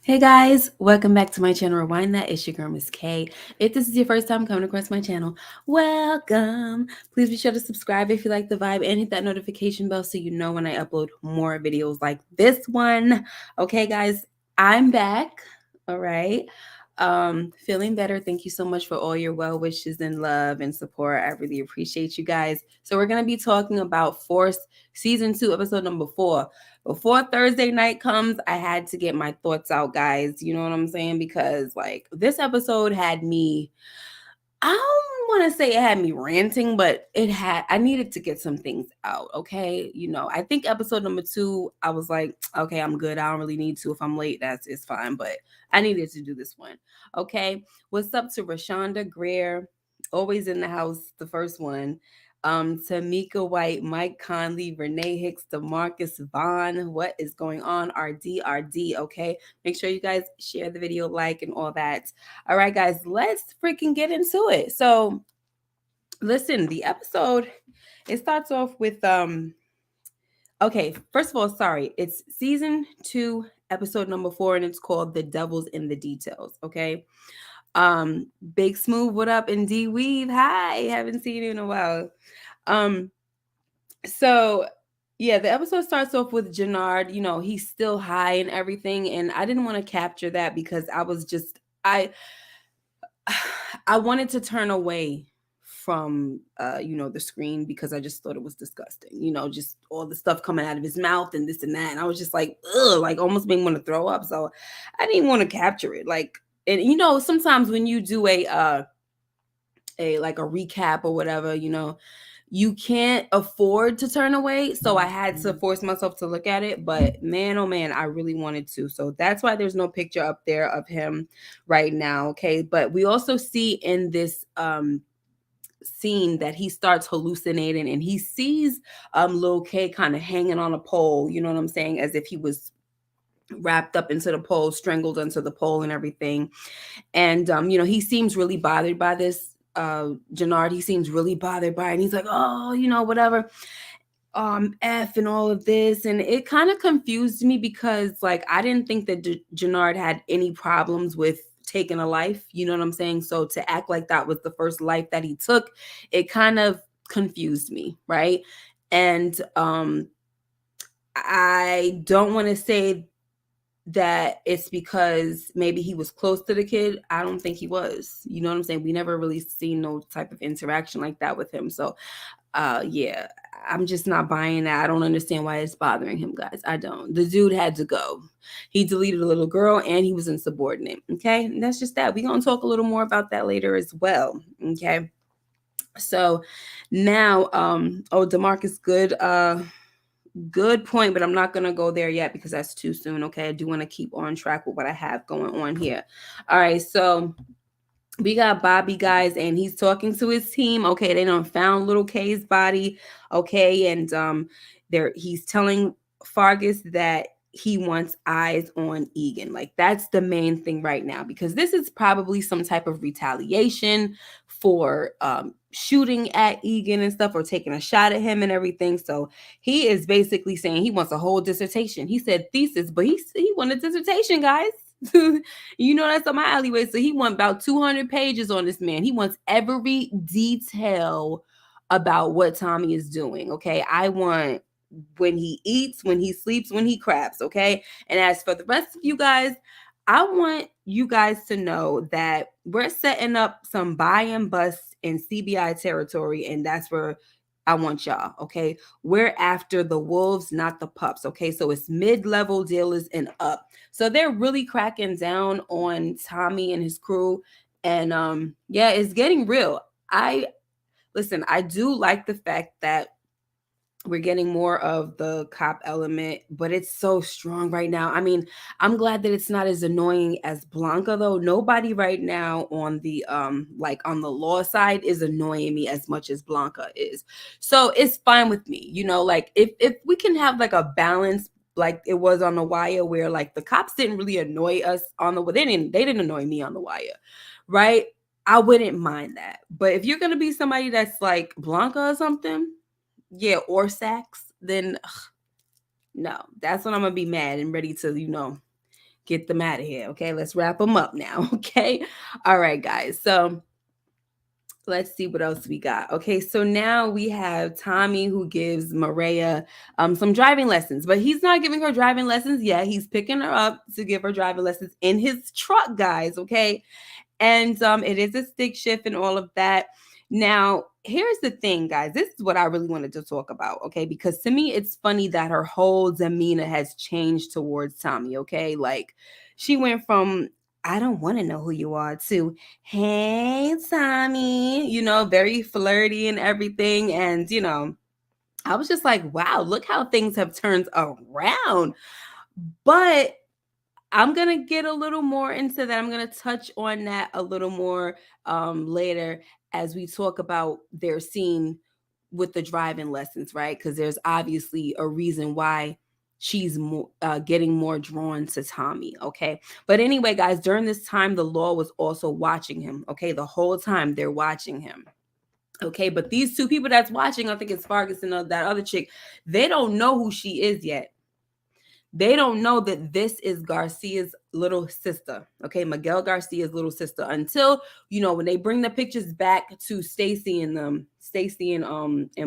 Hey guys, welcome back to my channel. Rewind that. It's your girl Miss K. If this is your first time coming across my channel, welcome. Please be sure to subscribe if you like the vibe and hit that notification bell so you know when I upload more videos like this one. Okay, guys, I'm back. All right. Feeling better. Thank you so much for all your well wishes and love and support. I really appreciate you guys. So we're gonna be talking about Force season 2, episode number 4. Before Thursday night comes, I had to get my thoughts out, guys. You know what I'm saying? Because like this episode had me, I don't want to say it had me ranting, but I needed to get some things out. Okay. I think episode number 2, I was like, okay, I'm good. I don't really need to. If I'm late, it's fine. But I needed to do this one. Okay. What's up to Rashonda Greer? Always in the house, the first one. Tamika White, Mike Conley, Renee Hicks, Demarcus Vaughn. What is going on? RD. Okay. Make sure you guys share the video, like, and all that. All right, guys, let's freaking get into it. So, listen, the episode, it starts off with okay, first of all, sorry. It's season 2, episode number 4, and it's called The Devil's in the Details, okay? Big Smooth, what up? And D Weave, hi. Haven't seen you in a while. Um, so yeah, the episode starts off with Jenard, he's still high and everything, and I didn't want to capture that because I wanted to turn away from the screen because I just thought it was disgusting. Just all the stuff coming out of his mouth and this and that. And I was just like, ugh, like almost being want to throw up. So I didn't want to capture it. Like, and sometimes when you do a like a recap or whatever, you can't afford to turn away. So I had to force myself to look at it. But man, oh man, I really wanted to. So that's why there's no picture up there of him right now. Okay. But we also see in this scene that he starts hallucinating and he sees Lil K kind of hanging on a pole, you know what I'm saying? As if he was wrapped up into the pole, strangled onto the pole and everything. And he seems really bothered by this. Jenard, he seems really bothered by it. And he's like, oh, whatever. F and all of this. And it kind of confused me because like I didn't think that Jenard had any problems with taking a life. You know what I'm saying? So to act like that was the first life that he took, it kind of confused me, right? And I don't want to say that it's because maybe he was close to the kid. I don't think he was. You know what I'm saying? We never really seen no type of interaction like that with him. So yeah, I'm just not buying that. I don't understand why it's bothering him, guys. I don't. The dude had to go. He deleted a little girl and he was insubordinate. Okay. And that's just that. We're gonna talk a little more about that later as well. Okay. So now Demarcus, good point, but I'm not going to go there yet because that's too soon. Okay. I do want to keep on track with what I have going on here. All right. So we got Bobby, guys, and he's talking to his team. Okay. They done found little K's body. Okay. And he's telling Fargus that he wants eyes on Egan. Like that's the main thing right now because this is probably some type of retaliation for shooting at Egan and stuff or taking a shot at him and everything. So he is basically saying he wants a whole dissertation. He said thesis, but he wanted dissertation, guys. That's on my alleyway. So he wants about 200 pages on this man. He wants every detail about what Tommy is doing. Okay. I want when he eats, when he sleeps, when he craps. Okay. And as for the rest of you guys, I want you guys to know that we're setting up some buy and bust in CBI territory, and that's where I want y'all. Okay, we're after the wolves, not the pups. Okay, so it's mid-level dealers and up. So they're really cracking down on Tommy and his crew, and yeah, it's getting real. I listen. I do like the fact that we're getting more of the cop element, but it's so strong right now. I mean, I'm glad that it's not as annoying as Blanca though. Nobody right now on the like on the law side is annoying me as much as Blanca is. So it's fine with me. Like if we can have like a balance like it was on the wire where like the cops didn't really annoy us on the they didn't annoy me on the wire, right? I wouldn't mind that. But if you're going to be somebody that's like Blanca or something, yeah, or Sacks, then no, that's when I'm gonna be mad and ready to, get them out of here. Okay, let's wrap them up now. Okay, all right, guys. So let's see what else we got. Okay, so now we have Tommy who gives Mireya some driving lessons, but he's not giving her driving lessons yet. He's picking her up to give her driving lessons in his truck, guys. Okay, and it is a stick shift and all of that. Now, here's the thing, guys. This is what I really wanted to talk about, okay? Because to me, it's funny that her whole demeanor has changed towards Tommy, okay? Like, she went from, I don't want to know who you are, to, hey, Tommy, very flirty and everything. And, I was just like, wow, look how things have turned around. But I'm going to get a little more into that. I'm going to touch on that a little more later as we talk about their scene with the driving lessons, right? Because there's obviously a reason why she's getting more drawn to Tommy, okay? But anyway, guys, during this time, the law was also watching him, okay? The whole time they're watching him. Okay, but these two people that's watching, I think it's Fargus and that other chick, they don't know who she is yet. They don't know that this is Garcia's little sister. Okay, Miguel Garcia's little sister. Until, when they bring the pictures back to Stacy and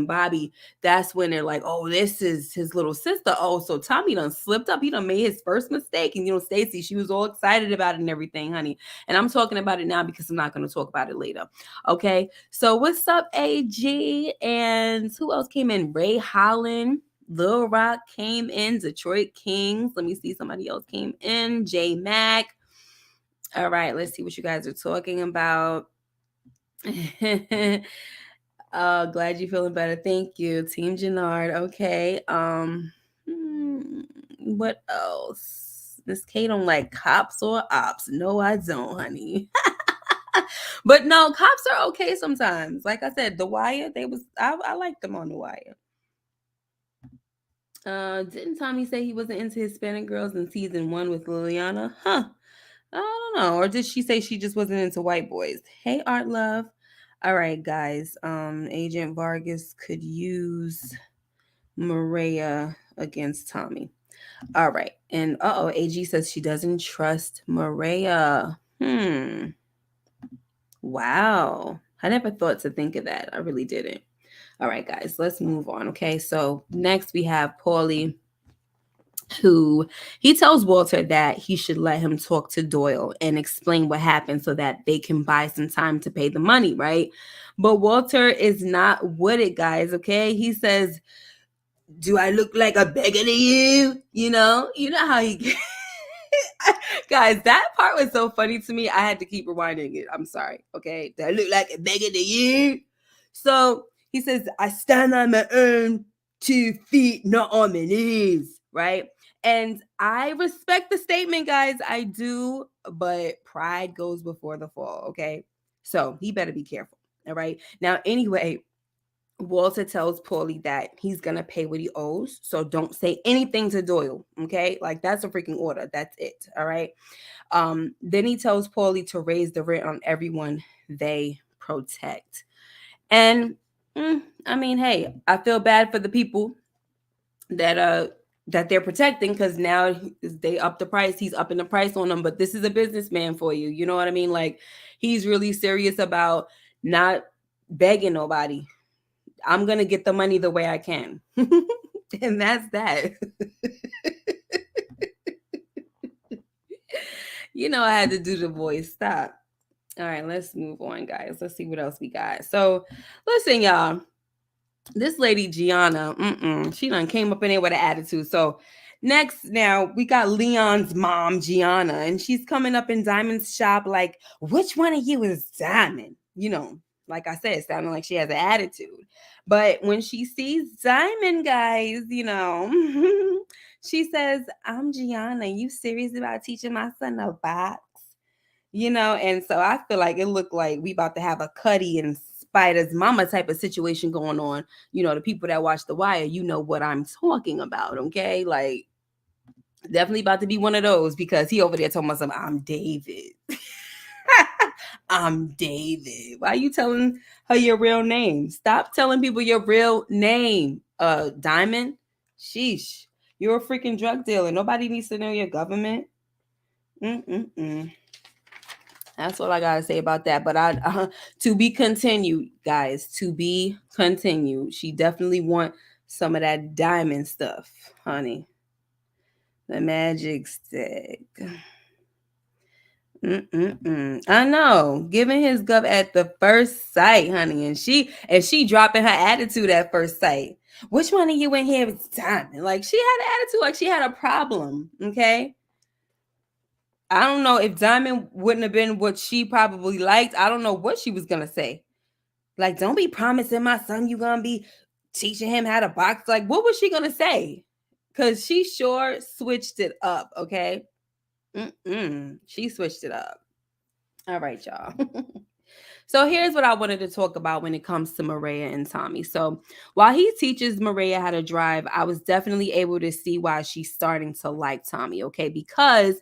Bobby, that's when they're like, oh, this is his little sister. Oh, so Tommy done slipped up. He done made his first mistake. And Stacy, she was all excited about it and everything, honey. And I'm talking about it now because I'm not going to talk about it later. Okay. So what's up, AG? And who else came in? Ray Holland. Lil Rock came in, Detroit Kings. Let me see, somebody else came in, J Mac. All right, let's see what you guys are talking about. Glad you're feeling better. Thank you, Team Jenard. Okay. What else? Miss K don't like cops or ops. No, I don't, honey. But no, cops are okay sometimes. Like I said, The Wire, I liked them on The Wire. Didn't Tommy say he wasn't into Hispanic girls in season 1 with Liliana? Huh. I don't know. Or did she say she just wasn't into white boys? Hey, Art Love. All right, guys. Agent Vargas could use Mireya against Tommy. All right. And AG says she doesn't trust Mireya. Wow. I never thought to think of that. I really didn't. All right, guys, let's move on. Okay, so next we have Paulie, who he tells Walter that he should let him talk to Doyle and explain what happened so that they can buy some time to pay the money, right? But Walter is not with it, guys, okay? He says, do I look like a beggar to you? You know how he guys, that part was so funny to me. I had to keep rewinding it. I'm sorry, okay? Do I look like a beggar to you? So he says, I stand on my own 2 feet, not on my knees, right? And I respect the statement, guys. I do, but pride goes before the fall, okay? So he better be careful, all right? Now, anyway, Walter tells Paulie that he's going to pay what he owes. So don't say anything to Doyle, okay? Like, that's a freaking order. That's it, all right? Then he tells Paulie to raise the rent on everyone they protect. And I mean, hey, I feel bad for the people that they're protecting, because now they up the price. He's upping the price on them. But this is a businessman for you. You know what I mean? Like, he's really serious about not begging nobody. I'm going to get the money the way I can. And that's that. I had to do the voice. Stop. All right, let's move on, guys. Let's see what else we got. So, listen, y'all. This lady, Gianna, she done came up in there with an attitude. So, next, now, we got Leon's mom, Gianna, and she's coming up in Diamond's shop like, which one of you is Diamond? Like I said, sounding like she has an attitude. But when she sees Diamond, guys, she says, I'm Gianna. You serious about teaching my son to box? And so I feel like it looked like we about to have a Cuddy and Spider's mama type of situation going on. The people that watch The Wire, you know what I'm talking about, okay? Like, definitely about to be one of those, because he over there talking about something, I'm David. I'm David. Why are you telling her your real name? Stop telling people your real name. Diamond? Sheesh. You're a freaking drug dealer. Nobody needs to know your government. Mm-mm-mm. That's all I gotta say about that. But to be continued, guys. To be continued. She definitely want some of that diamond stuff, honey. The magic stick. Mm-mm-mm. I know, giving his gup at the first sight, honey, and she dropping her attitude at first sight. Which one of you in here is diamond? Like she had an attitude, like she had a problem. Okay, I don't know if diamond wouldn't have been what she probably liked. I don't know what she was gonna say. Like, don't be promising my son you gonna be teaching him how to box. Like, what was she gonna say? Cause she sure switched it up. Okay, she switched it up. All right, y'all. So here's what I wanted to talk about when it comes to Mireya and Tommy. So while he teaches Mireya how to drive, I was definitely able to see why she's starting to like Tommy, okay? Because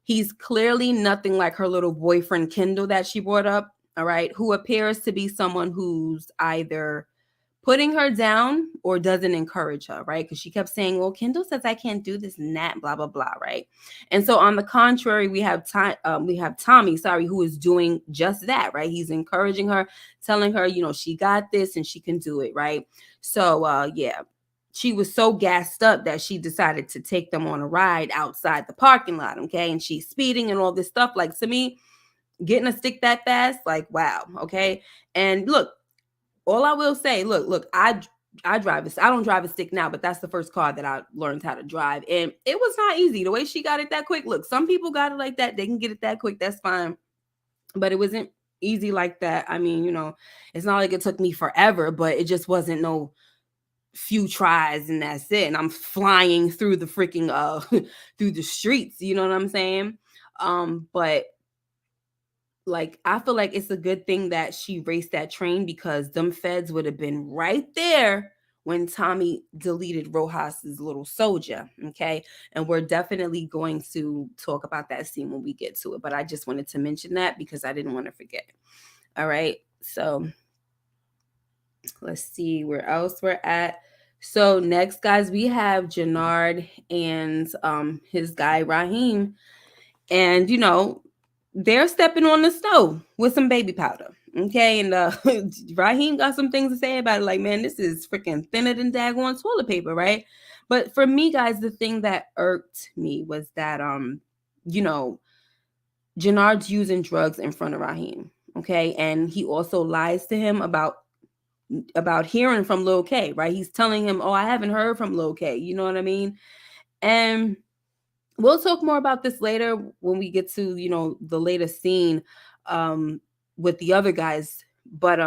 he's clearly nothing like her little boyfriend Kendall that she brought up, all right, who appears to be someone who's either putting her down or doesn't encourage her, right? Because she kept saying, well, Kendall says I can't do this and that, blah, blah, blah, right? And so on the contrary, we have Tommy, who is doing just that, right? He's encouraging her, telling her, she got this and she can do it, right? So yeah. She was so gassed up that she decided to take them on a ride outside the parking lot, okay? And she's speeding and all this stuff. Like, to me, getting a stick that fast, like, wow, okay? And look, all I will say, look, I drive this. I don't drive a stick now, but that's the first car that I learned how to drive. And it was not easy. The way she got it that quick. Look, some people got it like that. They can get it that quick. That's fine. But it wasn't easy like that. I mean, it's not like it took me forever, but it just wasn't no few tries and that's it. And I'm flying through the freaking through the streets, you know what I'm saying? But like I feel like it's a good thing that she raced that train because them feds would have been right there when Tommy deleted Rojas's little soldier. Okay. And we're definitely going to talk about that scene when we get to it. But I just wanted to mention that because I didn't want to forget. All right. So let's see where else we're at. So next, guys, we have Jenard and his guy Raheem. And they're stepping on the stove with some baby powder. Okay, and Raheem got some things to say about it. Like, man, this is freaking thinner than daggone toilet paper, right? But for me, guys, the thing that irked me was that Jenard's using drugs in front of Raheem. Okay, and he also lies to him about hearing from Lil K, right? He's telling him, "Oh, I haven't heard from Lil K." You know what I mean? And we'll talk more about this later when we get to the latest scene with the other guys. But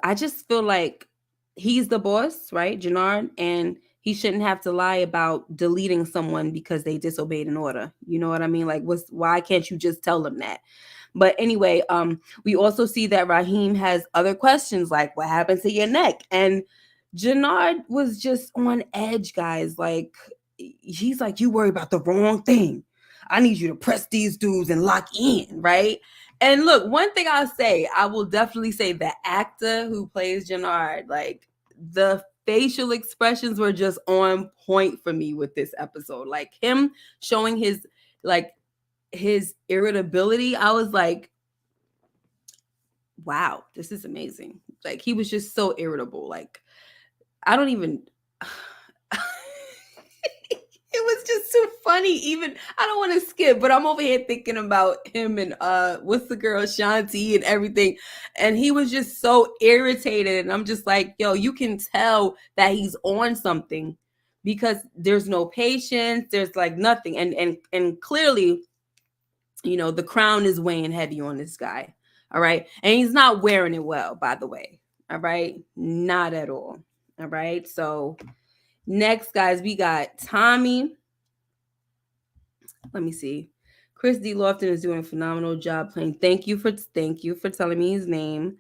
I just feel like he's the boss, right, Jenard, and he shouldn't have to lie about deleting someone because they disobeyed an order. You know what I mean? Like, why can't you just tell them that? But anyway, we also see that Raheem has other questions like, what happened to your neck? And Jenard was just on edge, guys. Like, he's like, you worry about the wrong thing. I need you to press these dudes and lock in, right? And look, one thing I will definitely say the actor who plays Jenard, like the facial expressions were just on point for me with this episode. Like him showing his irritability, I was like, wow, this is amazing. Like he was just so irritable. Like I don't even it was just too funny. Even I don't want to skip, but I'm over here thinking about him and what's the girl Shanti and everything, and he was just so irritated. And I'm just like, yo, you can tell that he's on something because there's no patience. There's like nothing, and clearly, the crown is weighing heavy on this guy. All right, and he's not wearing it well, by the way. All right, not at all. All right, so. Next, guys, we got Tommy. Let me see. Chris D. Lofton is doing a phenomenal job playing. Thank you for telling me his name.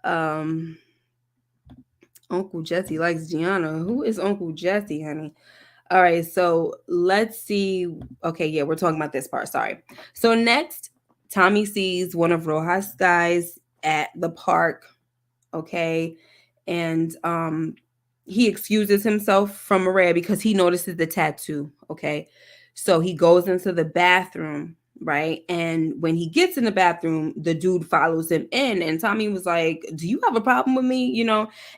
Uncle Jesse likes Gianna. Who is Uncle Jesse, honey? All right, so let's see. Okay, yeah, we're talking about this part. Sorry. So next, Tommy sees one of Rojas' guys at the park. Okay, and he excuses himself from Mireya because he notices the tattoo. Okay, So he goes into the bathroom, right? And when he gets in the bathroom, the dude follows him in. And Tommy was like, "Do you have a problem with me?"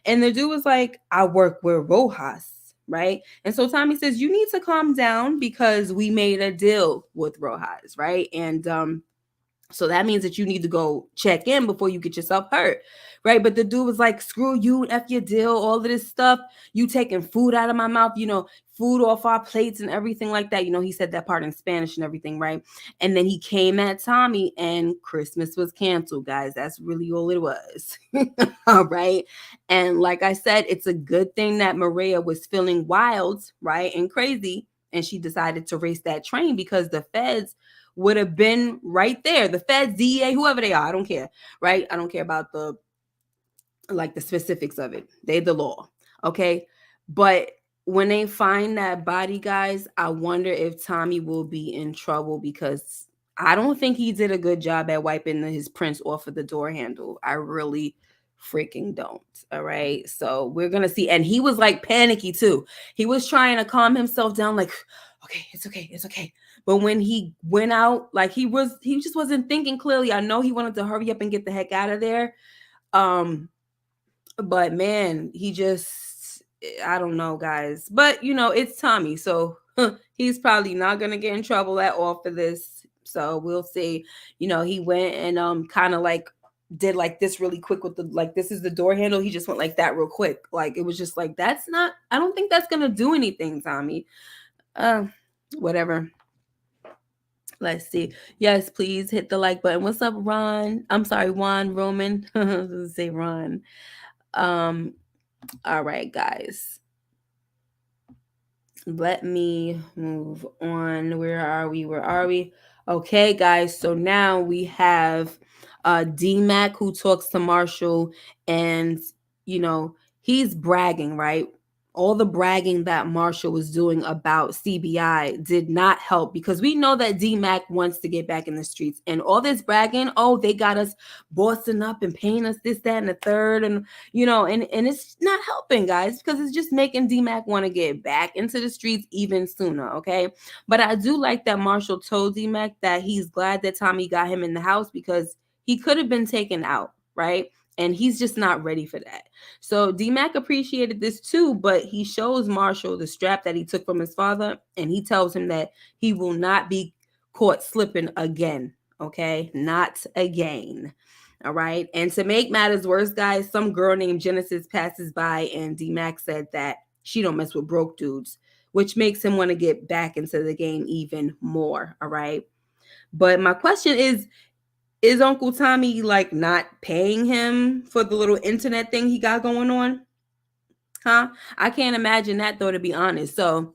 And the dude was like, "I work with Rojas." Right. And so Tommy says, "You need to calm down because we made a deal with Rojas." Right. And so that means that you need to go check in before you get yourself hurt, right? But the dude was like, "Screw you, F your deal, all of this stuff. You taking food out of my mouth, food off our plates and everything like that." He said that part in Spanish and everything, right? And then he came at Tommy and Christmas was canceled, guys. That's really all it was. All right. And like I said, it's a good thing that Mireya was feeling wild, right? And crazy. And she decided to race that train because the feds would have been right there. The feds, DEA, whoever they are, I don't care, right? I don't care about the specifics of it. They're the law, okay? But when they find that body, guys, I wonder if Tommy will be in trouble because I don't think he did a good job at wiping his prints off of the door handle. I really freaking don't. All right. So we're going to see. And he was like panicky too. He was trying to calm himself down, like, "Okay, it's okay. It's okay." But when he went out, like he just wasn't thinking clearly. I know he wanted to hurry up and get the heck out of there. But man, I don't know, guys. But it's Tommy, so he's probably not gonna get in trouble at all for this. So we'll see. He went and kind of like did like this really quick with the like this is the door handle. He just went like that real quick. Like it was just like I don't think that's gonna do anything, Tommy. Whatever. Let's see. Yes, please hit the like button. What's up, Ron? I'm sorry, Juan Roman. Say Ron. All right, guys. Let me move on. Where are we? Okay, guys. So now we have D-Mac who talks to Marshall, and he's bragging, right? All the bragging that Marshall was doing about CBI did not help because we know that D-Mac wants to get back in the streets, and all this bragging, "Oh, they got us bossing up and paying us this, that, and the third," and and it's not helping, guys, because it's just making D-Mac want to get back into the streets even sooner. Okay. But I do like that Marshall told D-Mac that he's glad that Tommy got him in the house because he could have been taken out, right? And he's just not ready for that. So D-Mac appreciated this too, but he shows Marshall the strap that he took from his father, and he tells him that he will not be caught slipping again. Okay. Not again. All right. And to make matters worse, guys, some girl named Genesis passes by, and D-Mac said that she don't mess with broke dudes, which makes him want to get back into the game even more. All right. But my question is Uncle Tommy like not paying him for the little internet thing he got going on? Huh? I can't imagine that though, to be honest. So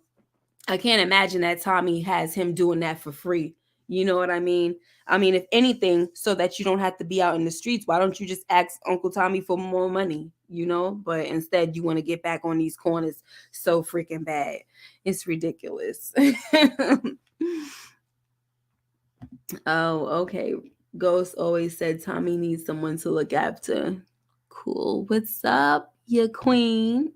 I can't imagine that Tommy has him doing that for free. You know what I mean? I mean, if anything, so that you don't have to be out in the streets, why don't you just ask Uncle Tommy for more money? But instead you want to get back on these corners so freaking bad. It's ridiculous. Oh, okay. Ghost always said Tommy needs someone to look after. Cool. What's up, you queen?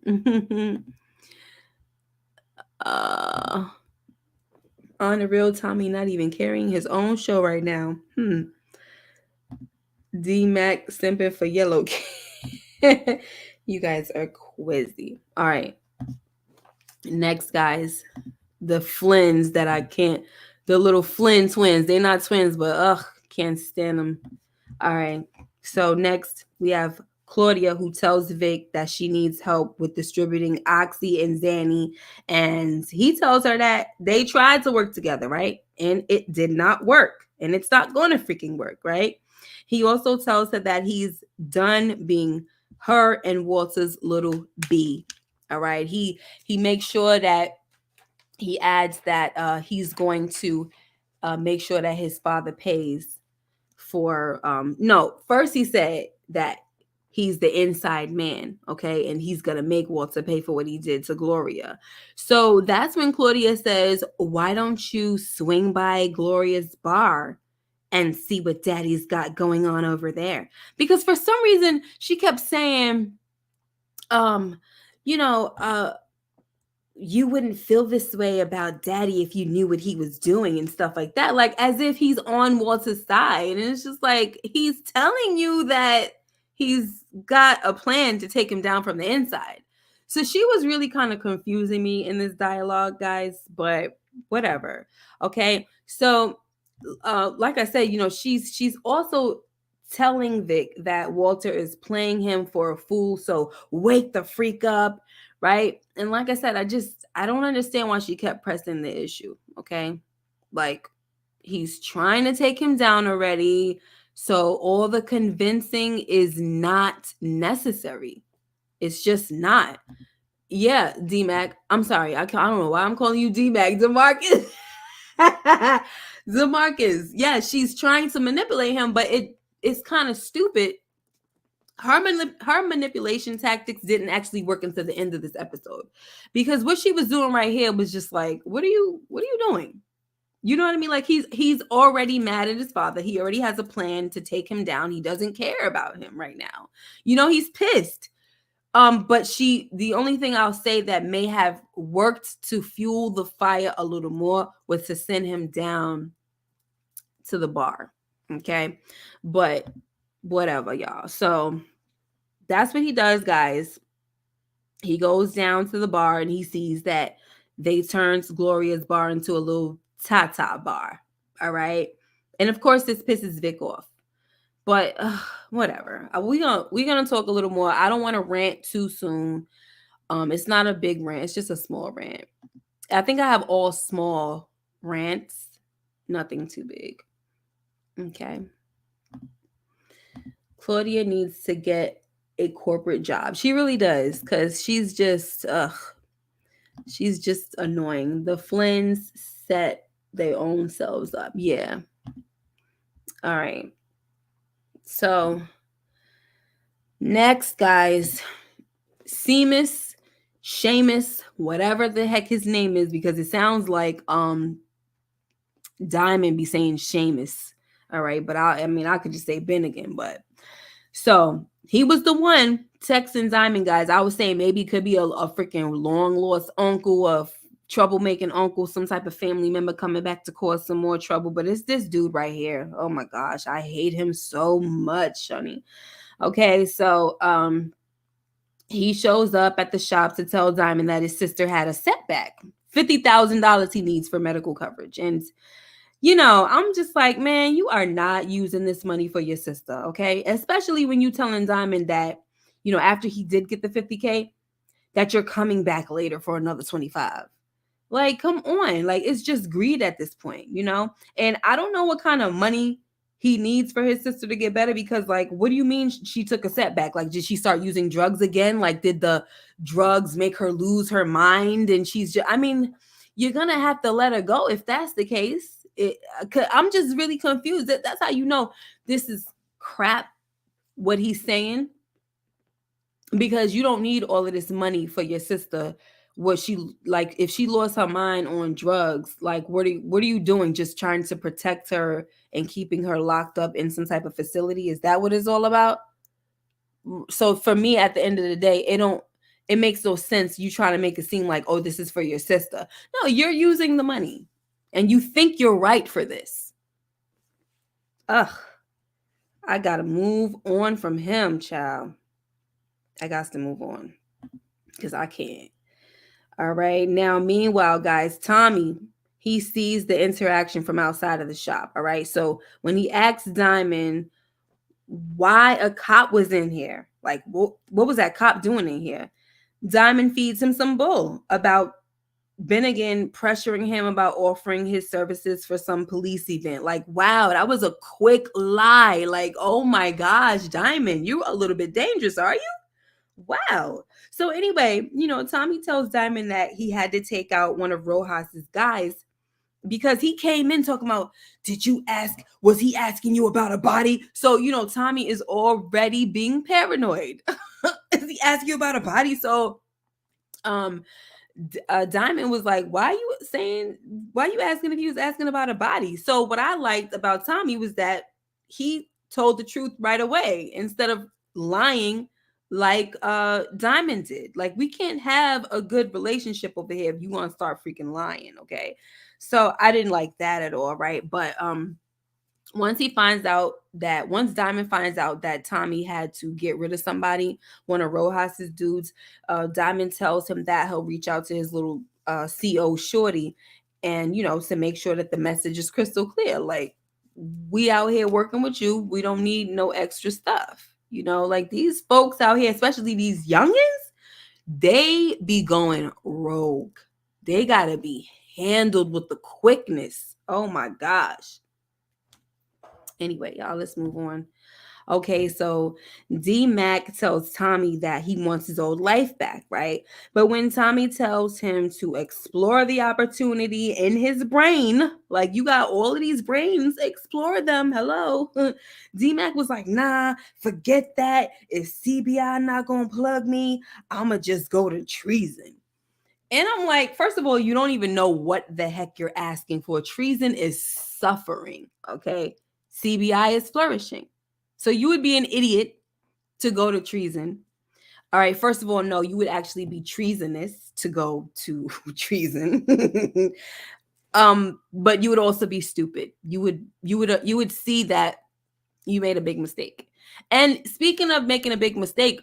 On the real, Tommy not even carrying his own show right now. D-Mac simping for Yellow. You guys are quizzy. All right. Next, guys. The Flynns that I can't. The little Flynn twins. They're not twins, but can't stand them. All right. So next we have Claudia, who tells Vic that she needs help with distributing Oxy and Zanny. And he tells her that they tried to work together, right? And it did not work. And it's not going to freaking work, right? He also tells her that he's done being her and Walter's little B. All right. He makes sure that he adds that he's going to make sure that his father pays for no, first he said that he's the inside man, okay, and he's gonna make Walter pay for what he did to Gloria. So that's when Claudia says, "Why don't you swing by Gloria's bar and see what daddy's got going on over there?" Because for some reason she kept saying, um you know uh you wouldn't feel this way about daddy if you knew what he was doing and stuff like that. Like as if he's on Walter's side. And it's just like, he's telling you that he's got a plan to take him down from the inside. So she was really kind of confusing me in this dialogue, guys, but whatever. Okay. So like I said, she's also telling Vic that Walter is playing him for a fool. So wake the freak up, right? And like I said, I don't understand why she kept pressing the issue. Okay, like he's trying to take him down already, so all the convincing is not necessary. It's just not. Yeah, D-Mac. I'm sorry. I don't know why I'm calling you D-Mac. DeMarcus. DeMarcus. Yeah, she's trying to manipulate him, but it's kind of stupid. Her manipulation tactics didn't actually work until the end of this episode, because what she was doing right here was just like, what are you doing? You know what I mean? Like he's already mad at his father. He already has a plan to take him down. He doesn't care about him right now. He's pissed. But the only thing I'll say that may have worked to fuel the fire a little more was to send him down to the bar. Okay. But whatever, y'all. So that's what he does, guys. He goes down to the bar and he sees that they turned Gloria's bar into a little Tata bar. All right. And of course, this pisses Vic off. But whatever. We're gonna talk a little more. I don't want to rant too soon. It's not a big rant. It's just a small rant. I think I have all small rants. Nothing too big. Okay. Claudia needs to get a corporate job. She really does, because she's just annoying. The Flynns set their own selves up. Yeah. All right. So next, guys, Seamus, whatever the heck his name is, because it sounds like Diamond be saying Seamus. All right, but I could just say Ben again, but so he was the one texting Diamond, guys. I was saying maybe it could be a freaking long lost uncle, a troublemaking uncle, some type of family member coming back to cause some more trouble. But it's this dude right here. Oh my gosh, I hate him so much, honey. Okay, so he shows up at the shop to tell Diamond that his sister had a setback. $50,000 he needs for medical coverage. And I'm just like, man, you are not using this money for your sister, okay? Especially when you telling Diamond that, after he did get the 50K, that you're coming back later for another 25. Like, come on. Like, it's just greed at this point, And I don't know what kind of money he needs for his sister to get better, because, like, what do you mean she took a setback? Like, did she start using drugs again? Like, did the drugs make her lose her mind? And you're going to have to let her go if that's the case. I'm just really confused. That's how you know this is crap, what he's saying, because you don't need all of this money for your sister. What she, like, if she lost her mind on drugs, like, what are you doing? Just trying to protect her and keeping her locked up in some type of facility? Is that what it's all about? So for me, at the end of the day, it makes no sense. You trying to make it seem like, oh, this is for your sister. No, you're using the money. And you think you're right for this. Ugh. I got to move on from him, child. I got to move on, because I can't. All right. Now, meanwhile, guys, Tommy, he sees the interaction from outside of the shop. All right. So when he asks Diamond why a cop was in here, like, what was that cop doing in here? Diamond feeds him some bull about Bennigan pressuring him about offering his services for some police event. Like, wow, that was a quick lie. Like, oh my gosh, Diamond, you're a little bit dangerous, are you? Wow. So anyway, Tommy tells Diamond that he had to take out one of Rojas's guys because he came in talking about, was he asking you about a body? So, Tommy is already being paranoid. Is he asking you about a body? So, Diamond was like, why are you asking if he was asking about a body? So what I liked about Tommy was that he told the truth right away instead of lying like Diamond did. Like, we can't have a good relationship over here if you want to start freaking lying, okay? So I didn't like that at all, right? But once Diamond finds out that Tommy had to get rid of somebody, one of Rojas's dudes, Diamond tells him that he'll reach out to his little CO shorty, and to make sure that the message is crystal clear. Like, we out here working with you. We don't need no extra stuff. Like, these folks out here, especially these youngins, they be going rogue. They gotta be handled with the quickness. Oh my gosh. Anyway, y'all, let's move on. Okay, so D Mac tells Tommy that he wants his old life back, right? But when Tommy tells him to explore the opportunity in his brain, like, you got all of these brains, explore them. Hello. D Mac was like, nah, forget that. If CBI not gonna plug me, I'ma just go to treason. And I'm like, first of all, you don't even know what the heck you're asking for. Treason is suffering, okay? CBI is flourishing. So you would be an idiot to go to treason. All right, first of all, no, you would actually be treasonous to go to treason. But you would also be stupid. You would see that you made a big mistake. And speaking of making a big mistake,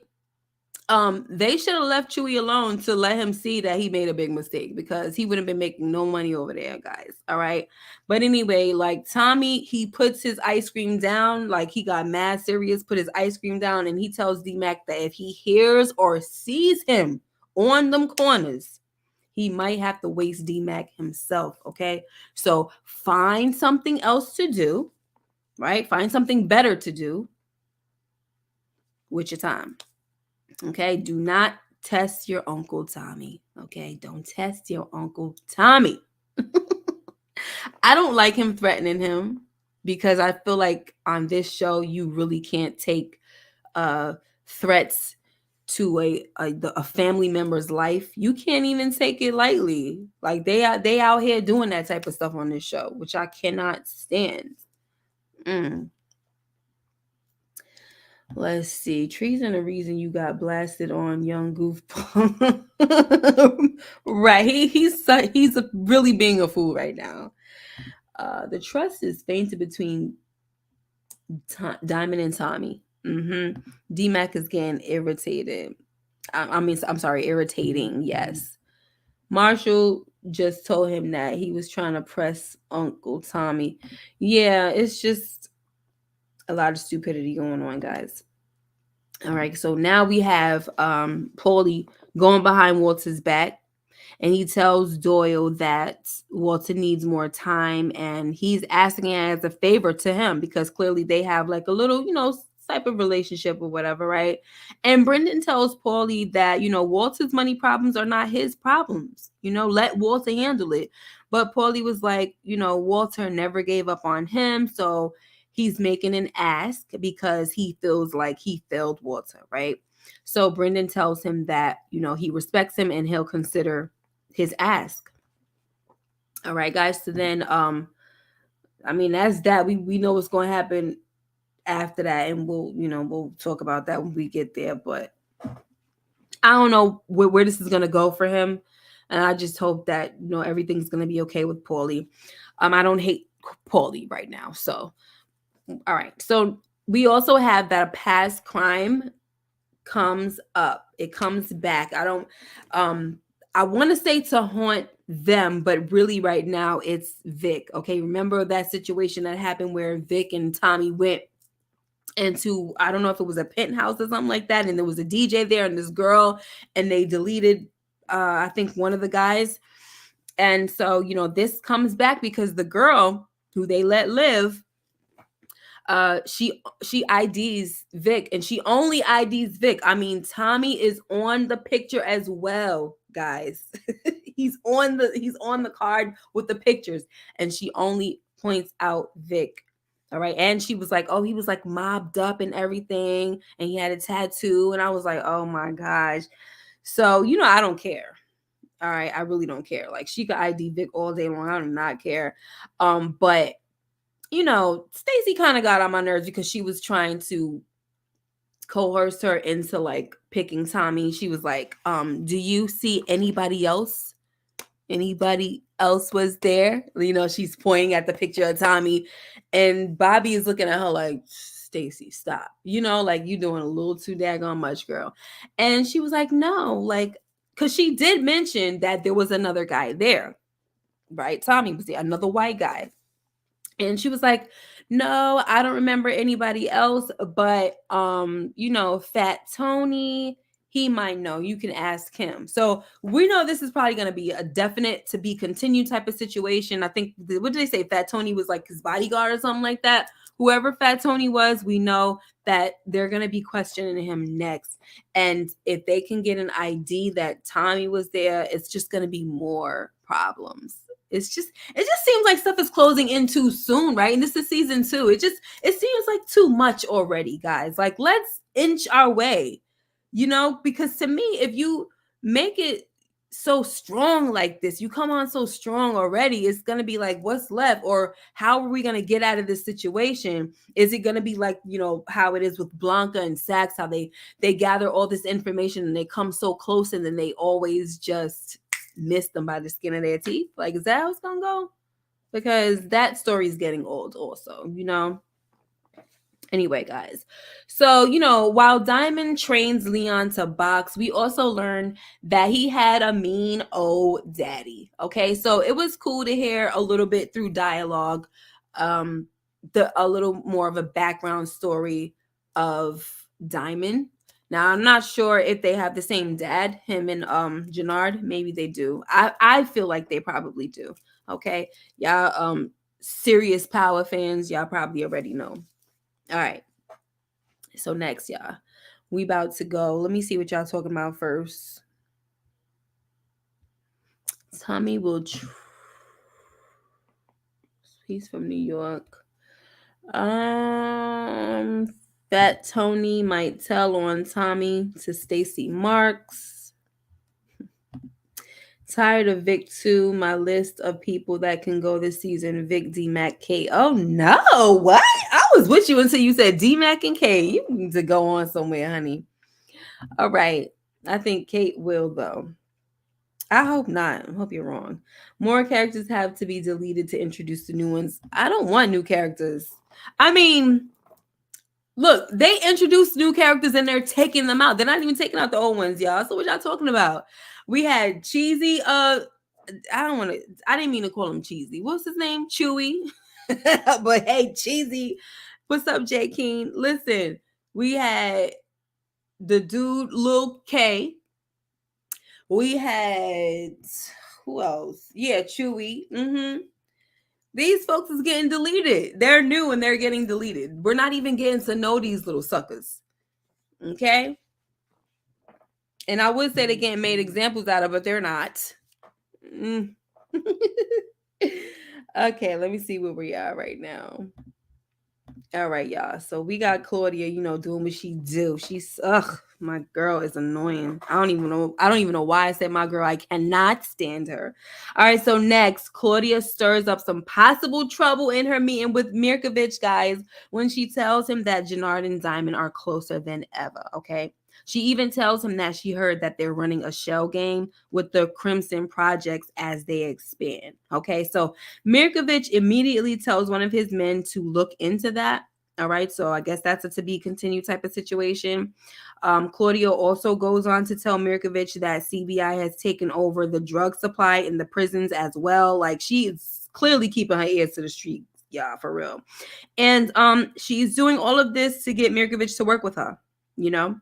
they should have left Chewie alone to let him see that he made a big mistake, because he wouldn't been making no money over there, guys. All right. But anyway, like, Tommy, he puts his ice cream down, like, he got mad serious, put his ice cream down, and he tells D-Mac that if he hears or sees him on them corners, he might have to waste D-Mac himself. Okay. So find something else to do, right? Find something better to do with your time. Okay, do not test your Uncle Tommy. Okay, don't test your Uncle Tommy. I don't like him threatening him, because I feel like on this show you really can't take threats to a family member's life. You can't even take it lightly. Like, they out here doing that type of stuff on this show, which I cannot stand. Let's see. Treason, the reason you got blasted on, young goofball. Right. He's really being a fool right now. The trust is fainted between Diamond and Tommy. D-Mac is getting irritated. I'm sorry, irritating. Yes. Marshall just told him that he was trying to press Uncle Tommy. Yeah, it's just a lot of stupidity going on, guys. All right, so now we have Paulie going behind Walter's back, and he tells Doyle that Walter needs more time, and he's asking it as a favor to him, because clearly they have like a little, type of relationship or whatever, right? And Brendan tells Paulie that, Walter's money problems are not his problems. Let Walter handle it. But Paulie was like, Walter never gave up on him, so he's making an ask because he feels like he failed Walter, right? So Brendan tells him that, he respects him and he'll consider his ask. All right, guys. So then, that's that. We know what's going to happen after that, and we'll talk about that when we get there. But I don't know where this is going to go for him. And I just hope that, everything's going to be okay with Paulie. I don't hate Paulie right now. So, all right. So we also have that a past crime comes up. It comes back. I want to say to haunt them, but really right now it's Vic. Okay. Remember that situation that happened where Vic and Tommy went into, I don't know if it was a penthouse or something like that, and there was a DJ there and this girl, and they deleted I think one of the guys. And so, this comes back because the girl who they let live, she IDs Vic, and she only IDs Vic. I mean, Tommy is on the picture as well, guys. he's on the card with the pictures, and she only points out Vic. All right. And she was like, oh, he was like mobbed up and everything, and he had a tattoo. And I was like, oh my gosh. So, I don't care. All right. I really don't care. Like, she could ID Vic all day long. I do not care. But Stacey kind of got on my nerves because she was trying to coerced her into like picking Tommy. She was like, do you see anybody else? Anybody else was there? You know, she's pointing at the picture of Tommy, and Bobby is looking at her like, Stacy, stop. You know, like you doing a little too daggone much, girl. And she was like, no, like, because she did mention that there was another guy there, right? Tommy was there, another white guy. And she was like, no, I don't remember anybody else, but you know, Fat Tony, he might know. You can ask him. So we know this is probably going to be a definite to be continued type of situation. I think, what did they say? Fat Tony was like his bodyguard or something like that. Whoever Fat Tony was, we know that they're going to be questioning him next. And if they can get an ID that Tommy was there, it's just going to be more problems. It just seems like stuff is closing in too soon, right? And this is season 2. It seems like too much already, guys. Like, let's inch our way, you know, because to me, if you make it so strong like this, you come on so strong already, it's going to be like, what's left? Or how are we going to get out of this situation? Is it going to be like, you know, how it is with Blanca and Sax, how they gather all this information and they come so close and then they always just miss them by the skin of their teeth? Like, is that how it's gonna go? Because that story is getting old also, you know. Anyway, guys, so you know, while Diamond trains Leon to box, we also learn that he had a mean old daddy. Okay, so it was cool to hear a little bit through dialogue, a little more of a background story of Diamond. Now, I'm not sure if they have the same dad, him and Jenard. Maybe they do. I feel like they probably do. Okay, y'all serious Power fans, y'all probably already know. All right. So next, y'all, we about to go. Let me see what y'all talking about first. Tommy will. He's from New York. Fat Tony might tell on Tommy to Stacy Marks. Tired of Vic 2, my list of people that can go this season. Vic, D-Mac, K. Oh no, what? I was with you until you said D-Mac and K. You need to go on somewhere, honey. All right. I think Kate will, though. I hope not. I hope you're wrong. More characters have to be deleted to introduce the new ones. I don't want new characters. I mean, look, they introduced new characters and they're taking them out. They're not even taking out the old ones, y'all. So what y'all talking about? We had Cheesy. I didn't mean to call him Cheesy. What's his name? Chewy. But hey, Cheesy. What's up, J. Keen? Listen, we had the dude Lil K. We had who else? Yeah, Chewy. These folks is getting deleted. They're new and they're getting deleted. We're not even getting to know these little suckers. Okay? And I would say they're getting made examples out of, but they're not. Okay, let me see where we are right now. All right, y'all. So we got Claudia, you know, doing what she do. She's my girl is annoying. I don't even know why I said my girl. I cannot stand her. All right, so next, Claudia stirs up some possible trouble in her meeting with Mirkovich, guys, when she tells him that Jenard and Diamond are closer than ever. Okay. She even tells him that she heard that they're running a shell game with the Crimson projects as they expand. Okay, so Mirkovich immediately tells one of his men to look into that. All right, so I guess that's a to be continued type of situation. Claudia also goes on to tell Mirkovich that CBI has taken over the drug supply in the prisons as well. Like, she is clearly keeping her ears to the street, yeah, for real. And she's doing all of this to get Mirkovich to work with her, you know.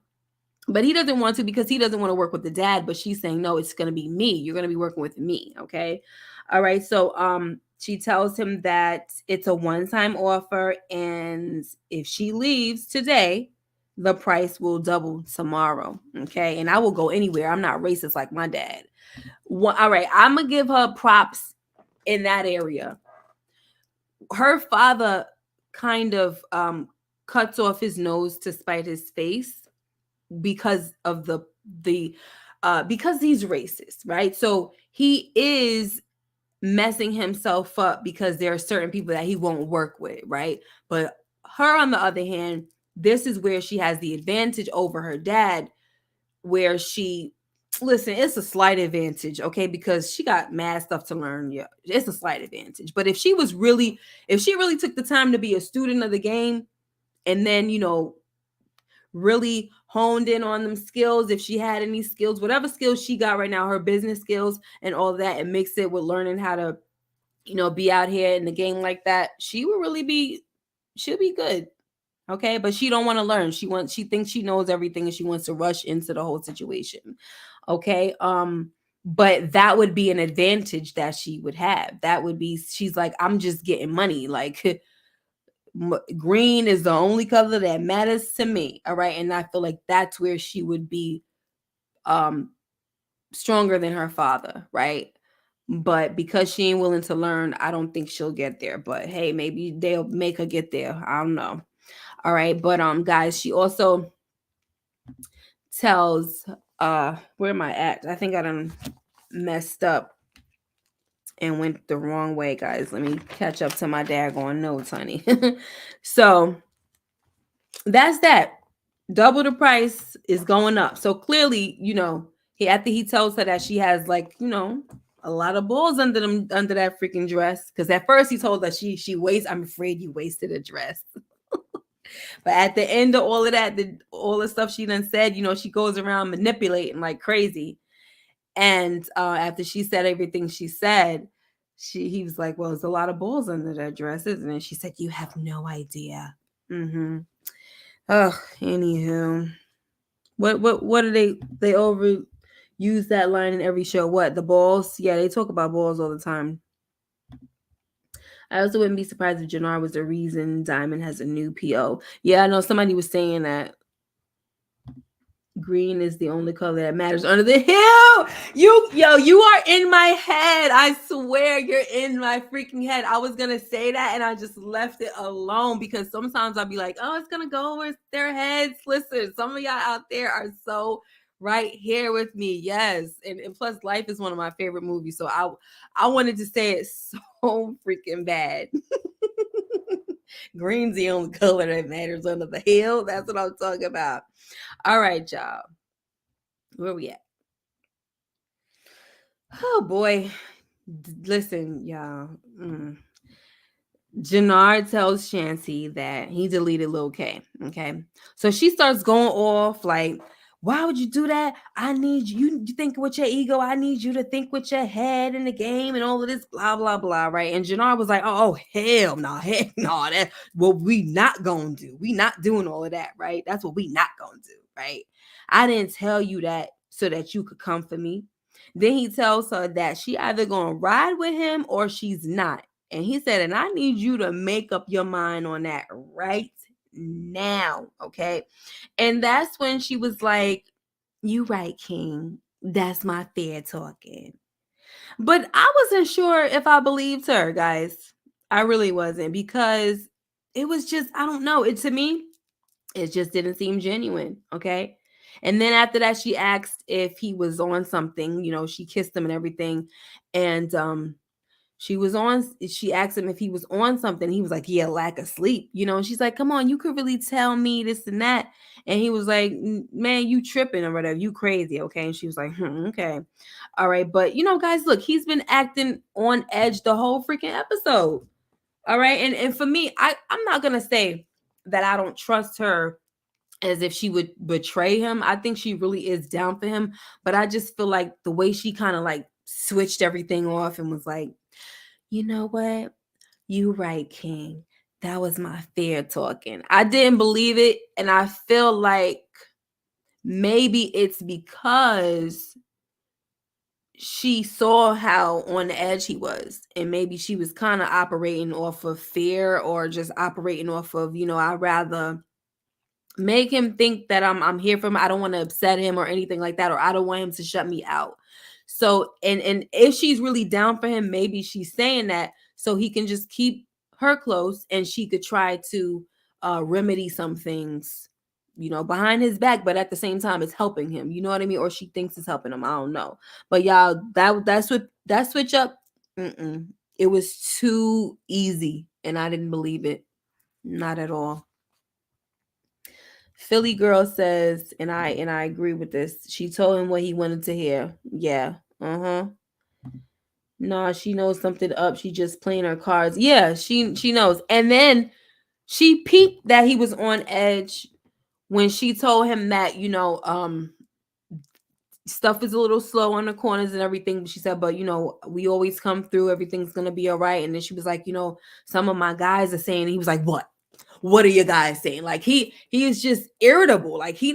But he doesn't want to because he doesn't want to work with the dad. But she's saying, no, it's going to be me. You're going to be working with me. Okay. All right. So she tells him that it's a one-time offer. And if she leaves today, the price will double tomorrow. Okay. And I will go anywhere. I'm not racist like my dad. All right. I'm going to give her props in that area. Her father kind of cuts off his nose to spite his face, because of because he's racist, right? So he is messing himself up because there are certain people that he won't work with, right? But her, on the other hand, this is where she has the advantage over her dad, where listen, it's a slight advantage, okay, because she got mad stuff to learn. Yeah, it's a slight advantage. But if she really took the time to be a student of the game, and then really honed in on them skills, if she had any skills, whatever skills she got right now, her business skills and all that, and mix it with learning how to be out here in the game like that, she'll be good. Okay, but she don't want to learn. She thinks she knows everything, and she wants to rush into the whole situation. Okay, but that would be an advantage that she would have. That would be, she's like, I'm just getting money. Like, green is the only color that matters to me. All right, and I feel like that's where she would be stronger than her father, right? But because she ain't willing to learn, I don't think she'll get there. But hey, maybe they'll make her get there. I don't know. All right, but guys, she also tells where am I at? I think I done messed up and went the wrong way, guys. Let me catch up to my daggone notes, honey. So that's that. Double the price is going up. So clearly, after he tells her that she has, like, a lot of balls under that freaking dress. Because at first he told her she wastes. I'm afraid you wasted a dress. But at the end of all of that, all the stuff she done said, she goes around manipulating like crazy. And after she said everything she said, he was like, well, there's a lot of balls under that dress, isn't it? She said, you have no idea. Mm-hmm. Oh, anywho. What do they overuse that line in every show? What, the balls? Yeah, they talk about balls all the time. I also wouldn't be surprised if Jenard was the reason Diamond has a new PO. Yeah, I know somebody was saying that green is the only color that matters under the hill. You are in my head. I swear you're in my freaking head. I was gonna say that and I just left it alone because sometimes I'll be like, oh, it's gonna go over their heads. Listen, some of y'all out there are so right here with me. Yes. And plus Life is one of my favorite movies. So I wanted to say it so freaking bad. Green's the only color that matters under the hill. That's what I'm talking about. All right, y'all. Where we at? Oh boy. Listen, y'all. Jenard tells Shancy that he deleted Lil K. Okay. So she starts going off like, why would you do that? I need you to think with your ego. I need you to think with your head in the game and all of this, blah, blah, blah. Right. And Jenard was like, oh, hell no, heck no. That's what we not gonna do. We not doing all of that, right? That's what we not gonna do, right? I didn't tell you that so that you could come for me. Then he tells her that she either gonna ride with him or she's not. And he said, and I need you to make up your mind on that right now. Okay. And that's when she was like, you right, King. That's my fear talking. But I wasn't sure if I believed her, guys. I really wasn't, because it was just, I don't know. To me, it just didn't seem genuine. Okay. And then after that, she asked if he was on something. She kissed him and everything. And she asked him if he was on something. He was like, yeah, lack of sleep. And she's like, come on, you could really tell me this and that. And he was like, man, you tripping or whatever. You crazy. Okay. And she was like, okay. All right. But, guys, look, he's been acting on edge the whole freaking episode. All right. And for me, I'm not going to say that I don't trust her as if she would betray him. I think she really is down for him. But I just feel like the way she kind of like switched everything off and was like, you know what? You right, King. That was my fear talking. I didn't believe it. And I feel like maybe it's because she saw how on the edge he was. And maybe she was kind of operating off of fear, or just operating off of, I'd rather make him think that I'm here for him. I don't want to upset him or anything like that, or I don't want him to shut me out. So, and if she's really down for him, maybe she's saying that so he can just keep her close, and she could try to remedy some things, behind his back, but at the same time, it's helping him. You know what I mean? Or she thinks it's helping him. I don't know. But y'all, that switch up, it was too easy, and I didn't believe it, not at all. Philly girl says, and I agree with this. She told him what he wanted to hear. Yeah. Uh-huh. Nah, she knows something up. She just playing her cards. Yeah, she knows. And then she peeped that he was on edge when she told him that, stuff is a little slow on the corners and everything. She said, but we always come through. Everything's gonna be all right. And then she was like, some of my guys are saying. He was like, what are your guys saying? Like he is just irritable. Like I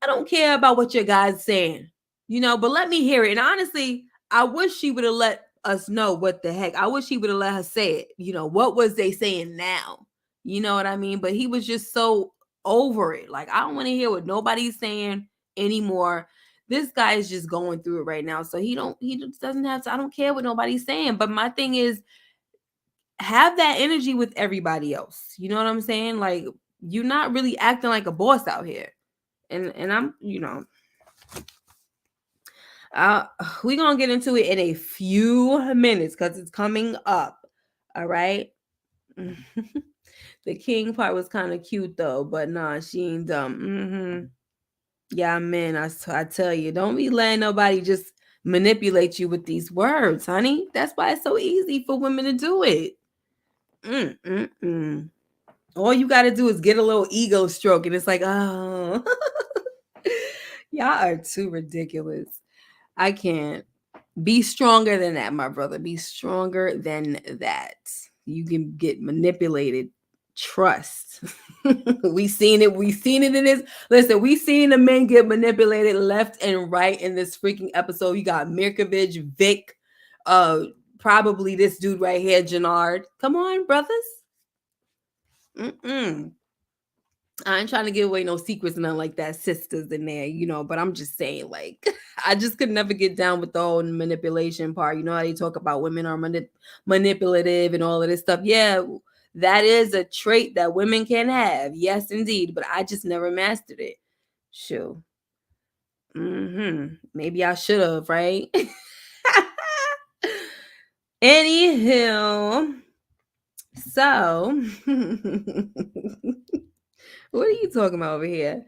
don't care about what your guys saying, but let me hear it. And honestly, I wish she would have let us know what the heck. I wish he would have let her say it. What was they saying now? You know what I mean? But he was just so over it. Like, I don't want to hear what nobody's saying anymore. This guy is just going through it right now. So he just doesn't have to, I don't care what nobody's saying. But my thing is, have that energy with everybody else. You know what I'm saying? Like, you're not really acting like a boss out here. And I'm, we're gonna get into it in a few minutes because it's coming up. All right. The king part was kind of cute though, but nah, she ain't dumb. Yeah, man, I tell you, don't be letting nobody just manipulate you with these words, honey. That's why it's so easy for women to do it. All you got to do is get a little ego stroke, and it's like, oh, y'all are too ridiculous. I can't. Be stronger than that, my brother. Be stronger than that. You can get manipulated. Trust. We seen it. We seen it in this. Listen, we seen the men get manipulated left and right in this freaking episode. You got Mirkovich, Vic, probably this dude right here, Jenard. Come on, brothers. I ain't trying to give away no secrets and nothing like that, sisters in there, but I'm just saying, like, I just could never get down with the whole manipulation part. You know how they talk about women are manipulative and all of this stuff. Yeah, that is a trait that women can have. Yes, indeed. But I just never mastered it. Sure. Maybe I should have, right? Anywho, so what are you talking about over here?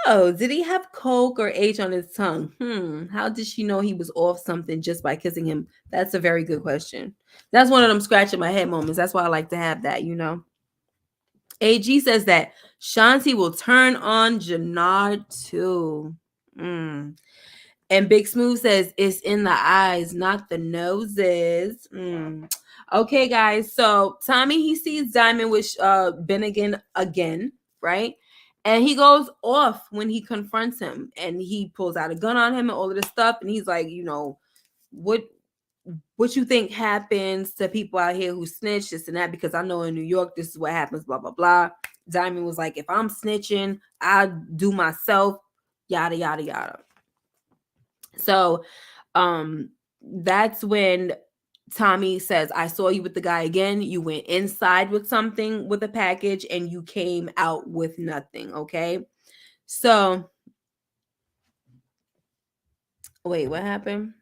So, did he have coke or H on his tongue? How did she know he was off something just by kissing him? That's a very good question. That's one of them scratching my head moments. That's why I like to have that. AG says that Shanti will turn on Jenard too. And Big Smooth says it's in the eyes, not the noses. Okay, guys. So Tommy, he sees Diamond with Bennigan again, right? And he goes off when he confronts him, and he pulls out a gun on him and all of this stuff. And he's like, what you think happens to people out here who snitch, this and that? Because I know in New York, this is what happens, blah, blah, blah. Diamond was like, if I'm snitching, I do myself, yada, yada, yada. So that's when Tommy says, I saw you with the guy again. You went inside with something, with a package, and you came out with nothing. Okay. So wait, what happened?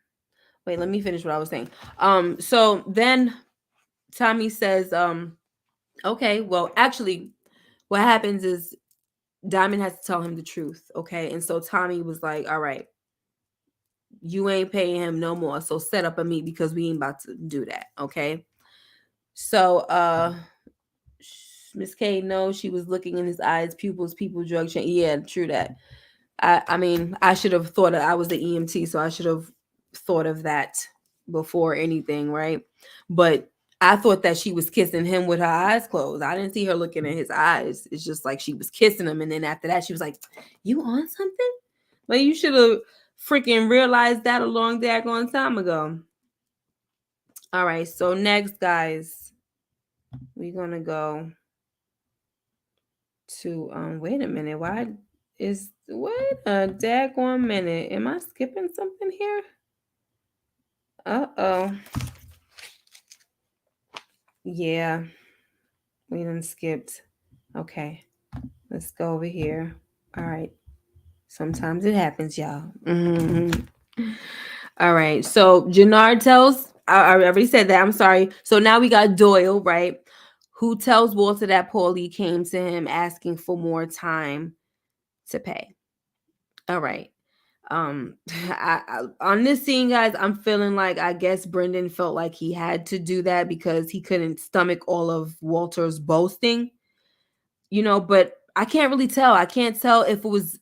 Wait, let me finish what I was saying. So then Tommy says, okay, well, actually, what happens is Diamond has to tell him the truth. Okay. And so Tommy was like, all right, you ain't paying him no more. So set up a meet because we ain't about to do that. Okay. So Miss K knows she was looking in his eyes, pupils, people, drug chain. Yeah, true that. I mean, I should have thought I was the EMT, so I should have thought of that before anything, right? But I thought that she was kissing him with her eyes closed. I didn't see her looking in his eyes. It's just like she was kissing him, and then after that, she was like, "You on something?" Like, you should have freaking realized that a long daggone time ago. All right, so next, guys, we're gonna go to wait a minute. Wait a daggone minute. Am I skipping something here? Uh-oh. Yeah, we done skipped. Okay, let's go over here. All right. Sometimes it happens, y'all. All right. So Jenard tells, I already said that. I'm sorry. So now we got Doyle, right? who tells Walter that Paulie came to him asking for more time to pay. All right. On this scene, guys, I'm feeling like I guess Brendan felt like he had to do that because he couldn't stomach all of Walter's boasting, but I can't really tell. I can't tell if it was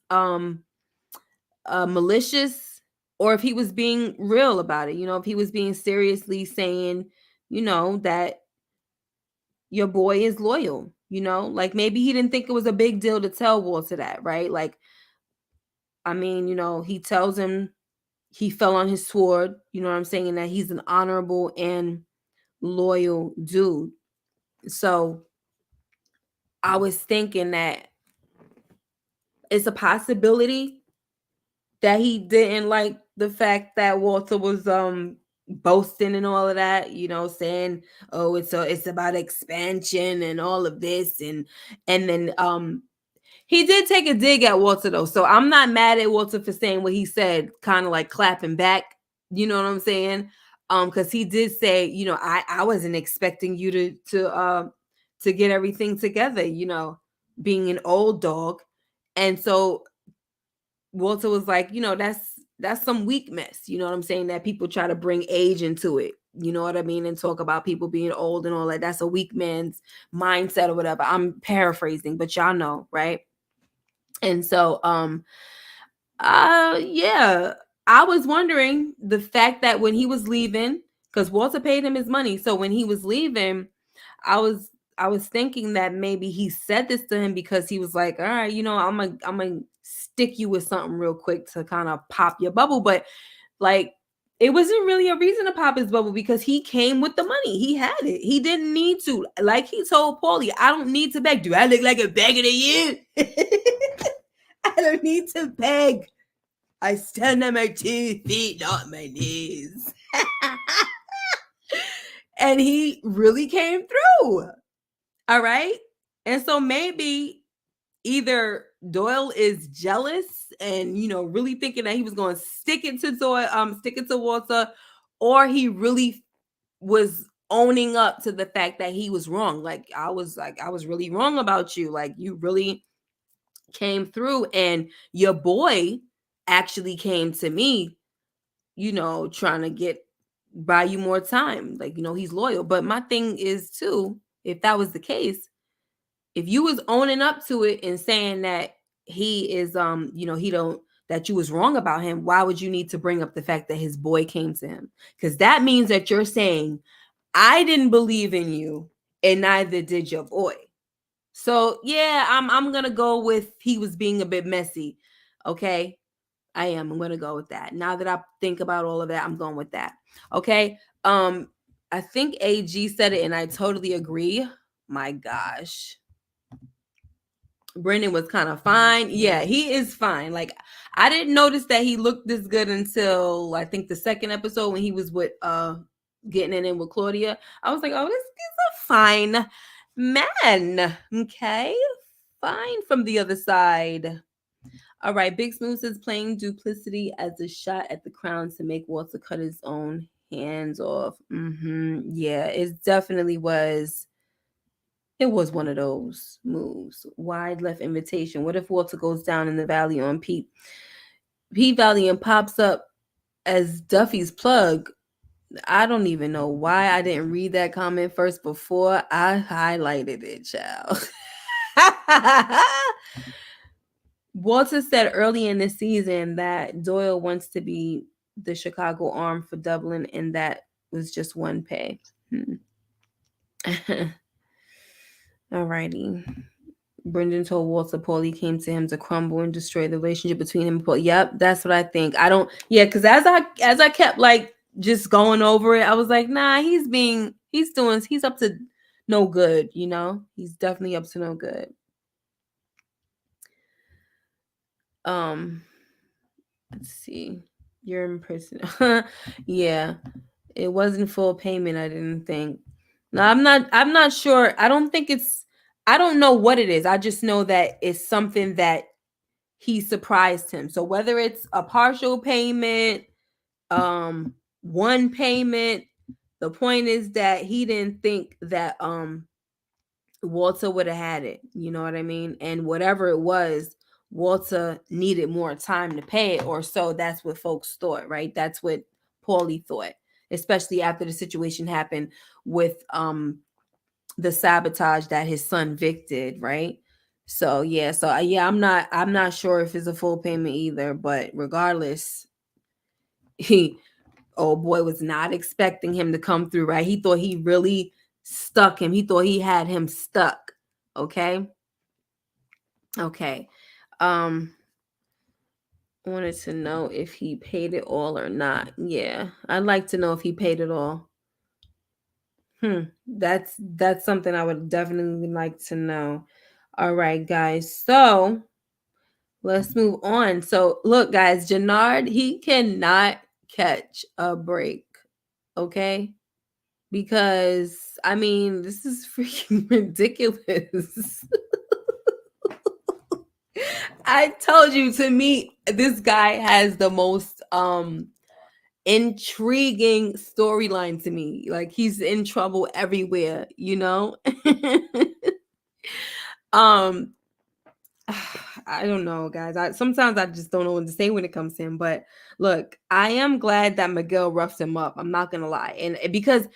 malicious or if he was being real about it, if he was being seriously saying, that your boy is loyal, like maybe he didn't think it was a big deal to tell Walter that, right? Like, I mean, he tells him he fell on his sword, you know what I'm saying, that he's an honorable and loyal dude. So I was thinking that it's a possibility that he didn't like the fact that Walter was boasting and all of that, saying, oh, it's about expansion and all of this, and then he did take a dig at Walter though. So I'm not mad at Walter for saying what he said, kind of like clapping back, you know what I'm saying? Because he did say, I wasn't expecting you to get everything together, being an old dog. And so Walter was like, that's some weakness, you know what I'm saying? That people try to bring age into it, you know what I mean? And talk about people being old and all that. That's a weak man's mindset or whatever. I'm paraphrasing, but y'all know, right? And so yeah, I was wondering the fact that when he was leaving, because Walter paid him his money. So when he was leaving, I was thinking that maybe he said this to him because he was like, all right, I'm gonna stick you with something real quick to kind of pop your bubble. But like it wasn't really a reason to pop his bubble because he came with the money. He had it. He didn't need to. Like he told Paulie, I don't need to beg. Do I look like a beggar to you? I don't need to beg. I stand on my 2 feet, not my knees. And he really came through. All right. And so maybe either Doyle is jealous and really thinking that he was going to stick it to Walter, or he really was owning up to the fact that he was wrong. Like I was really wrong about you. Like you really came through, and your boy actually came to me, trying to buy you more time. Like, he's loyal. But my thing is too, if that was the case, if you was owning up to it and saying that he is he don't that you was wrong about him, why would you need to bring up the fact that his boy came to him? Because that means that you're saying I didn't believe in you and neither did your boy. So yeah, I'm gonna go with he was being a bit messy. Okay. I am. I'm gonna go with that. Now that I think about all of that, I'm going with that. Okay. I think AG said it and I totally agree. My gosh. Brendan was kind of fine. Yeah, he is fine. Like I didn't notice that he looked this good until I think the second episode when he was with getting it in with Claudia. I was like, oh, this is a fine man. Okay. Fine from the other side. All right. Big Smooth is playing duplicity as a shot at the crown to make Walter cut his own hands off. Yeah, it definitely was. It was one of those moves. Wide left invitation. What if Walter goes down in the valley on Pete Valley and pops up as Duffy's plug? I don't even know why I didn't read that comment first before I highlighted it, child. Walter said early in the season that Doyle wants to be the Chicago arm for Dublin, and that was just one pay. Alrighty. Brendan told Walter Paulie came to him to crumble and destroy the relationship between him and Paul. Yep, that's what I think. Because as I kept like just going over it, I was like, nah, he's up to no good, He's definitely up to no good. Let's see. You're in prison. Yeah. It wasn't full payment, I didn't think. No, I'm not sure. I don't know what it is. I just know that it's something that he surprised him. So whether it's a partial payment, one payment, the point is that he didn't think that Walter would have had it. You know what I mean? And whatever it was, Walter needed more time to pay it, or so that's what folks thought, right? That's what Paulie thought, especially after the situation happened with the sabotage that his son Vic did, right? So yeah, I'm not sure if it's a full payment either, but regardless, he old boy was not expecting him to come through, right? He thought he really stuck him. He thought he had him stuck. Okay. Okay. Um wanted to know if he paid it all or not. Yeah. I'd like to know if he paid it all. That's something I would definitely like to know. All right, guys. So let's move on. So look, guys, Jenard, he cannot catch a break. Okay. Because I mean, this is freaking ridiculous. I told you, to me, this guy has the most intriguing storyline to me. Like, he's in trouble everywhere, you know? um I don't know, guys. Sometimes I just don't know what to say when it comes to him. But look, I am glad that Miguel roughed him up. I'm not gonna lie, and because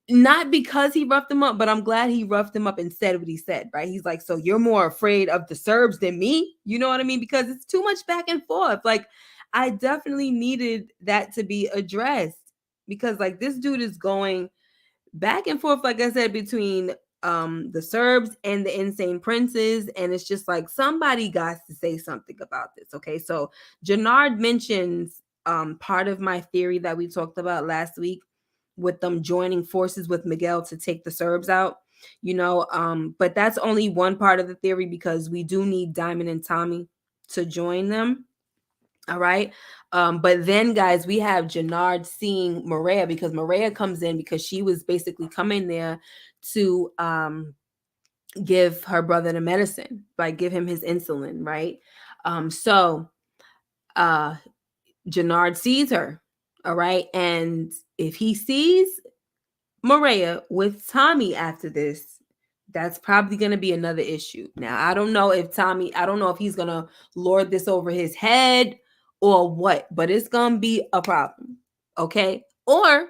not because he roughed him up, but I'm glad he roughed him up and said what he said, right? He's like, so you're more afraid of the Serbs than me? You know what I mean? Because it's too much back and forth. Like, I definitely needed that to be addressed because, like, this dude is going back and forth, like I said, between the Serbs and the insane princes. And it's just like somebody got to say something about this. Okay. So Jenard mentions part of my theory that we talked about last week with them joining forces with Miguel to take the Serbs out, but that's only one part of the theory because we do need Diamond and Tommy to join them. All right. But then, guys, we have Jenard seeing Mireya because Mireya comes in because she was basically coming there to give her brother the medicine, like give him his insulin, right? So Jenard sees her. All right. And if he sees Mireya with Tommy after this, that's probably going to be another issue. Now, I don't know if he's going to lord this over his head or what, but it's going to be a problem. Okay. Or,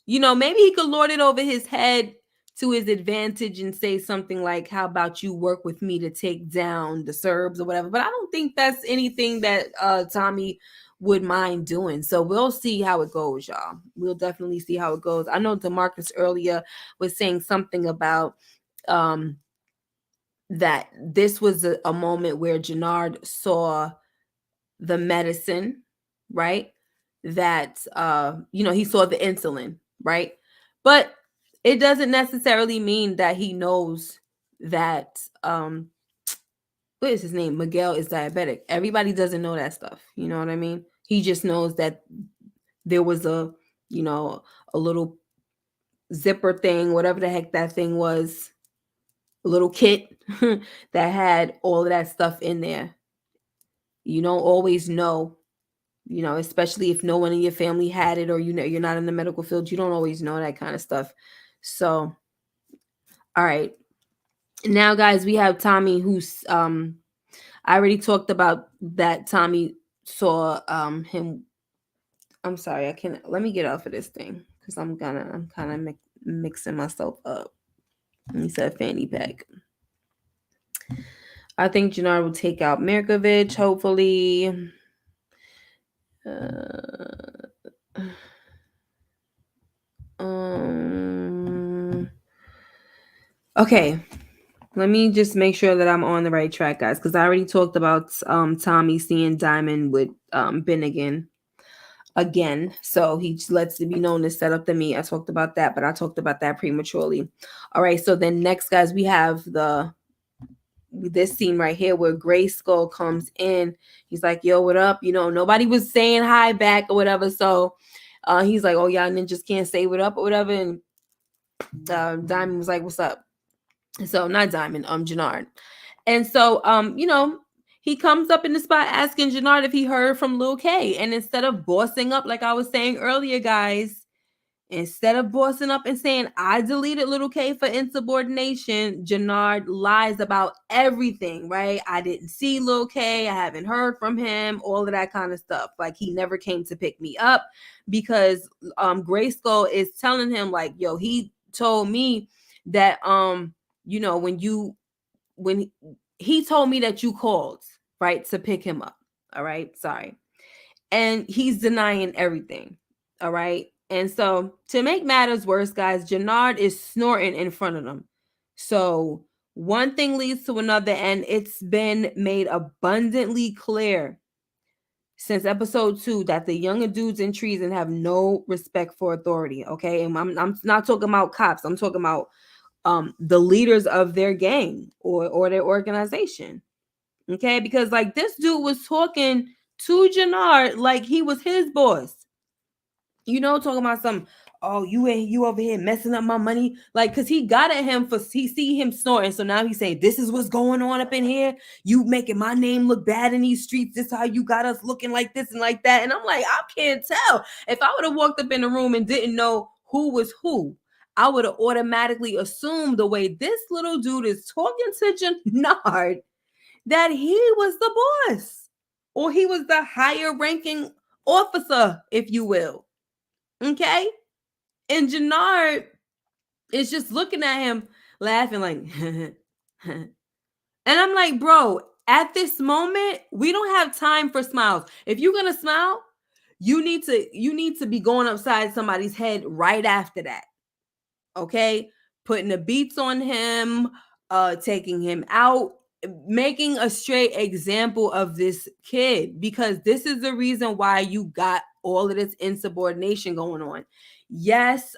maybe he could lord it over his head to his advantage and say something like, how about you work with me to take down the Serbs or whatever. But I don't think that's anything that Tommy would mind doing. So we'll see how it goes, y'all. We'll definitely see how it goes. I know DeMarcus earlier was saying something about that this was a moment where Jenard saw the medicine, right? That he saw the insulin, right? But it doesn't necessarily mean that he knows that what is his name? Miguel is diabetic. Everybody doesn't know that stuff. You know what I mean? He just knows that there was a little zipper thing, whatever the heck that thing was, a little kit that had all of that stuff in there. You don't always know, especially if no one in your family had it or you're not in the medical field, you don't always know that kind of stuff. So, all right. Now, guys, we have Tommy, who's I already talked about that. Tommy saw him. I'm sorry, I can't. Let me get off of this thing because I'm kind of mixing myself up. He said fanny pack. I think Jenard will take out Mirkovic, hopefully. Okay. Let me just make sure that I'm on the right track, guys, because I already talked about Tommy seeing Diamond with Bennigan again. So he just lets it be known to set up the meet. I talked about that, but I talked about that prematurely. All right. So then next, guys, we have this scene right here where Grayskull comes in. He's like, yo, what up? Nobody was saying hi back or whatever. So he's like, oh, y'all ninjas can't say what up or whatever. And Diamond was like, what's up? So not Diamond, Jenard. And so, he comes up in the spot asking Jenard if he heard from Lil K. And instead of bossing up, like I was saying earlier, guys, Instead of bossing up and saying, I deleted little K for insubordination, Jenard lies about everything, right? I didn't see little K. I haven't heard from him, all of that kind of stuff. Like, he never came to pick me up because Grayskull is telling him, like, yo, he told me that, you know, when he told me that you called, right, to pick him up. All right. Sorry. And he's denying everything. All right. And so to make matters worse, guys, Jenard is snorting in front of them. So one thing leads to another, and it's been made abundantly clear since episode 2 that the younger dudes in Treason have no respect for authority. Okay. And I'm not talking about cops. I'm talking about the leaders of their gang or their organization. Okay. Because like this dude was talking to Jenard like he was his boss. You know, talking about some, oh, you over here messing up my money. Like, cause he got at him for he see him snorting. So now he's saying, this is what's going on up in here. You making my name look bad in these streets. This is how you got us looking like this and like that. And I'm like, I can't tell. If I would have walked up in the room and didn't know who was who, I would have automatically assumed the way this little dude is talking to Jenard that he was the boss or he was the higher ranking officer, if you will. Okay. And Jenard is just looking at him, laughing like, and I'm like, bro, at this moment, we don't have time for smiles. If you're gonna smile, you need to be going upside somebody's head right after that. Okay, putting the beats on him, taking him out, making a straight example of this kid, because this is the reason why you got all of this insubordination going on. Yes,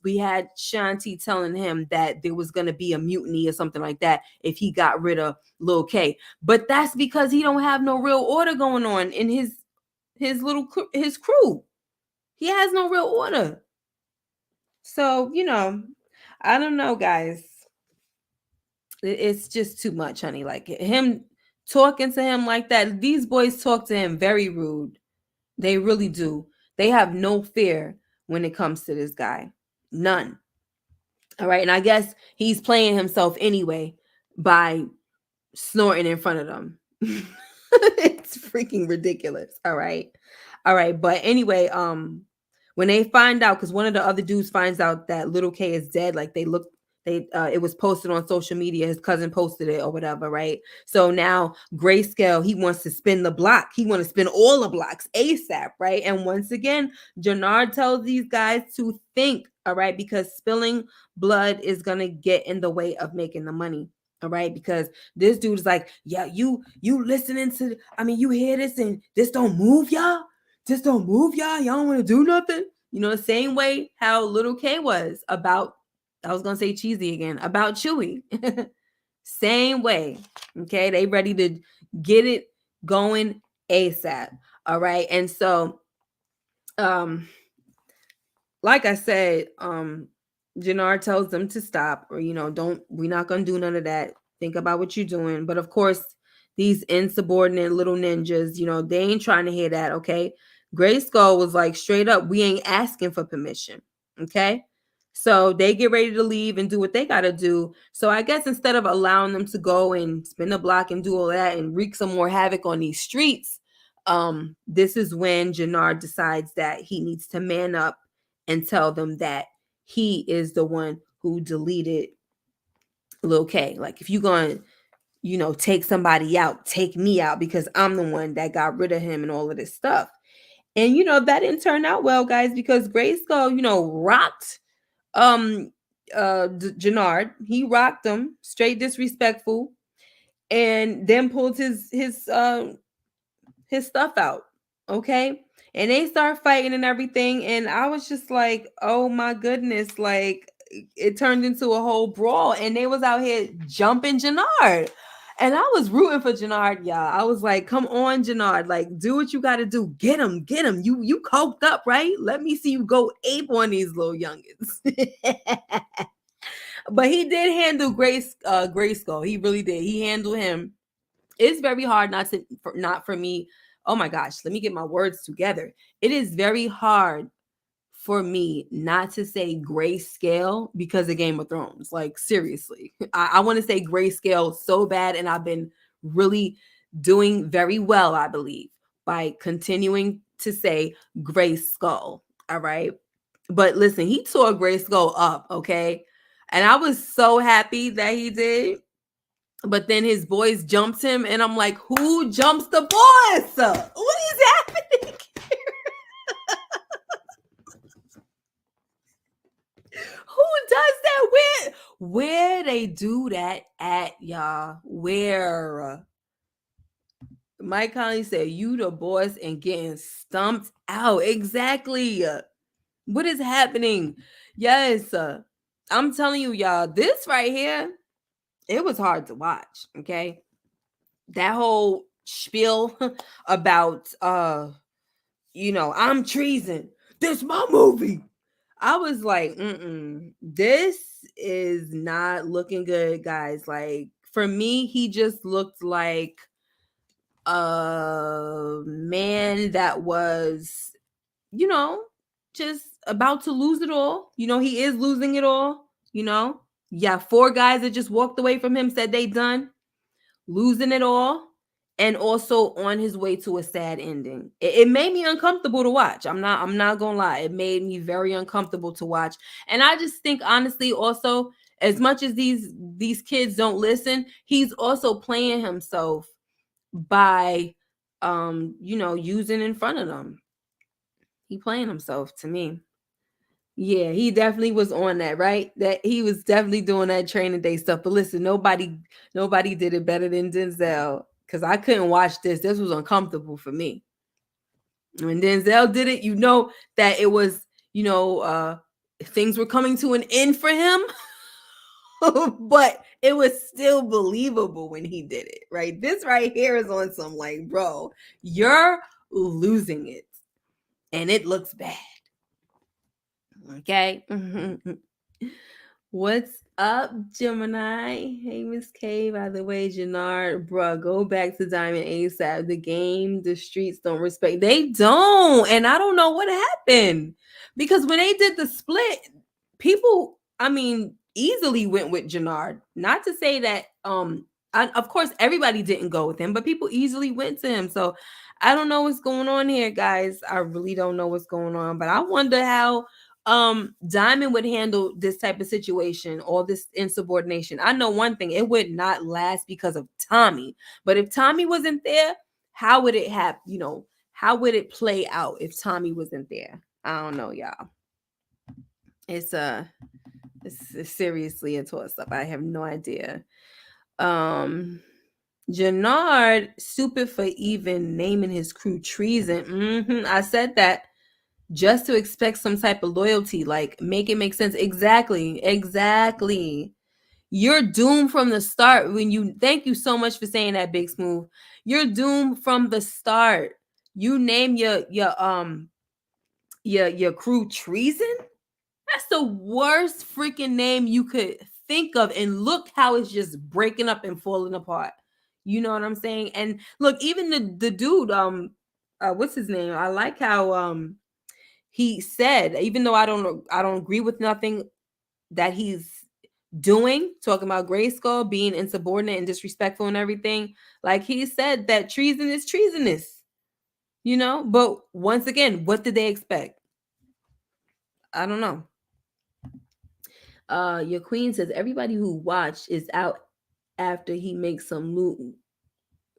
we had Shanti telling him that there was gonna be a mutiny or something like that if he got rid of Lil K, but that's because he don't have no real order going on in his crew. He has no real order. So, you know, I don't know, guys. It's just too much, honey. Like him talking to him like that. These boys talk to him very rude. They really do. They have no fear when it comes to this guy. None. All right. And I guess he's playing himself anyway by snorting in front of them. It's freaking ridiculous. All right. All right. But anyway, when they find out, because one of the other dudes finds out that little K is dead, like it was posted on social media. His cousin posted it or whatever, right? So now Grayscale, he wants to spin the block. He wants to spin all the blocks ASAP, right? And once again, Jenard tells these guys to think, all right, because spilling blood is gonna get in the way of making the money. All right, because this dude is like, yeah, you listening to, you hear this and this don't move y'all. Just don't move y'all. Y'all don't want to do nothing. You know, the same way how little K was about, I was going to say cheesy again, about Chewy. Same way. Okay. They ready to get it going ASAP. All right. And so, like I said, Jenard tells them to stop, or, you know, we're not going to do none of that. Think about what you're doing. But of course, these insubordinate little ninjas, you know, they ain't trying to hear that. Okay. Grayskull was like, straight up, we ain't asking for permission. Okay. So they get ready to leave and do what they got to do. So I guess instead of allowing them to go and spin the block and do all that and wreak some more havoc on these streets, this is when Jenard decides that he needs to man up and tell them that he is the one who deleted Lil K. Like, if you're going to, you know, take somebody out, take me out, because I'm the one that got rid of him and all of this stuff. And, you know, that didn't turn out well, guys, because Grayskull, you know, rocked Jenard. He rocked him, straight disrespectful, and then pulled his stuff out. Okay. And they start fighting and everything. And I was just like, oh my goodness. Like, it turned into a whole brawl. And they was out here jumping Jenard. And I was rooting for Jenard, y'all. I was like, come on, Jenard. Like, do what you got to do. Get him. Get him. You coked up, right? Let me see you go ape on these little youngins. But he did handle Grayskull. He really did. He handled him. It's very hard not for me. Oh my gosh, let me get my words together. It is very hard for me not to say grayscale because of Game of Thrones. Like, seriously, I want to say grayscale so bad, and I've been really doing very well, I believe, by continuing to say gray skull. All right. But listen, he tore gray skull up, okay? And I was so happy that he did. But then his boys jumped him, and I'm like, who jumps the boys? What is happening? Who does that? Where they do that at, y'all? Where? Mike Conley said, you the boss and getting stumped out. Exactly. What is happening? Yes. I'm telling you, y'all, this right here, it was hard to watch. Okay. That whole spiel about I'm treason. This my movie. I was like, this is not looking good, guys. Like, for me, he just looked like a man that was, just about to lose it all. He is losing it all. Yeah, 4 guys that just walked away from him said they done losing it all, and also on his way to a sad ending. It made me uncomfortable to watch. I'm not gonna lie. It made me very uncomfortable to watch. And I just think, honestly, also, as much as these kids don't listen, he's also playing himself by using in front of them. He playing himself to me. Yeah, he definitely was on that, right? That he was definitely doing that training day stuff. But listen, nobody did it better than Denzel, because I couldn't watch this. This was uncomfortable for me. When Denzel did it, that it was, things were coming to an end for him. But it was still believable when he did it, right? This right here is on some, like, bro, you're losing it, and it looks bad. Okay. What's up, Gemini? Hey, Miss K. By the way, Jenard, bruh, go back to Diamond ASAP. The game, the streets don't respect. They don't. And I don't know what happened. Because when they did the split, people, easily went with Jenard. Not to say that, of course, everybody didn't go with him, but people easily went to him. So I don't know what's going on here, guys. I really don't know what's going on. But I wonder how Diamond would handle this type of situation, all this insubordination. I know one thing, it would not last because of Tommy. But if Tommy wasn't there, how would it happen? How would it play out if Tommy wasn't there? I don't know, y'all. It's seriously a toss up. I have no idea. Jenard stupid for even naming his crew Treason. I said that. Just to expect some type of loyalty, like, make it make sense. Exactly. You're doomed from the start. Thank you so much for saying that, Big Smooth. You're doomed from the start. You name your crew Treason. That's the worst freaking name you could think of, and look how it's just breaking up and falling apart. You know what I'm saying? And look, even the dude, what's his name? I like how he said, even though I don't agree with nothing that he's doing, talking about Grayskull being insubordinate and disrespectful and everything, like, he said that treason is treasonous, but once again, what did they expect? I don't know. Your queen says everybody who watched is out after he makes some loot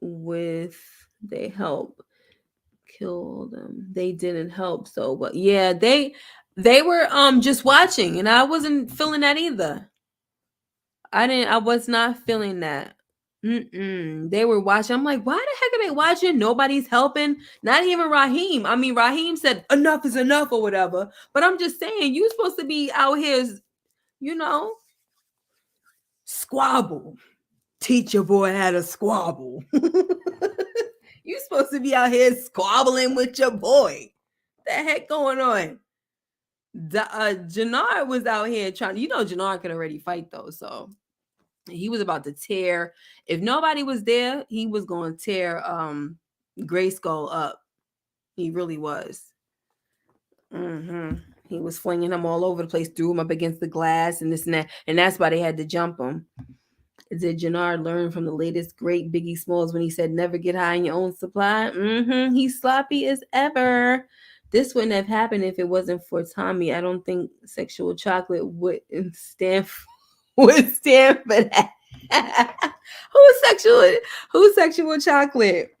with they help kill them. They didn't help. So, but yeah, they were just watching, and I wasn't feeling that either. I was not feeling that. They were watching. I'm like, why the heck are they watching? Nobody's helping. Not even Raheem. Raheem said enough is enough or whatever. But I'm just saying, you're supposed to be out here, squabble. Teach your boy how to squabble. You're supposed to be out here squabbling with your boy. What the heck going on? Jenard was out here trying. Jenard could already fight though, so he was about to tear. If nobody was there, he was going to tear Grayskull up. He really was. He was flinging him all over the place, threw him up against the glass and this and that. And that's why they had to jump him. Did Jenard learn from the latest great Biggie Smalls when he said, never get high in your own supply? He's sloppy as ever. This wouldn't have happened if it wasn't for Tommy. I don't think sexual chocolate would stand for that. Who's sexual chocolate?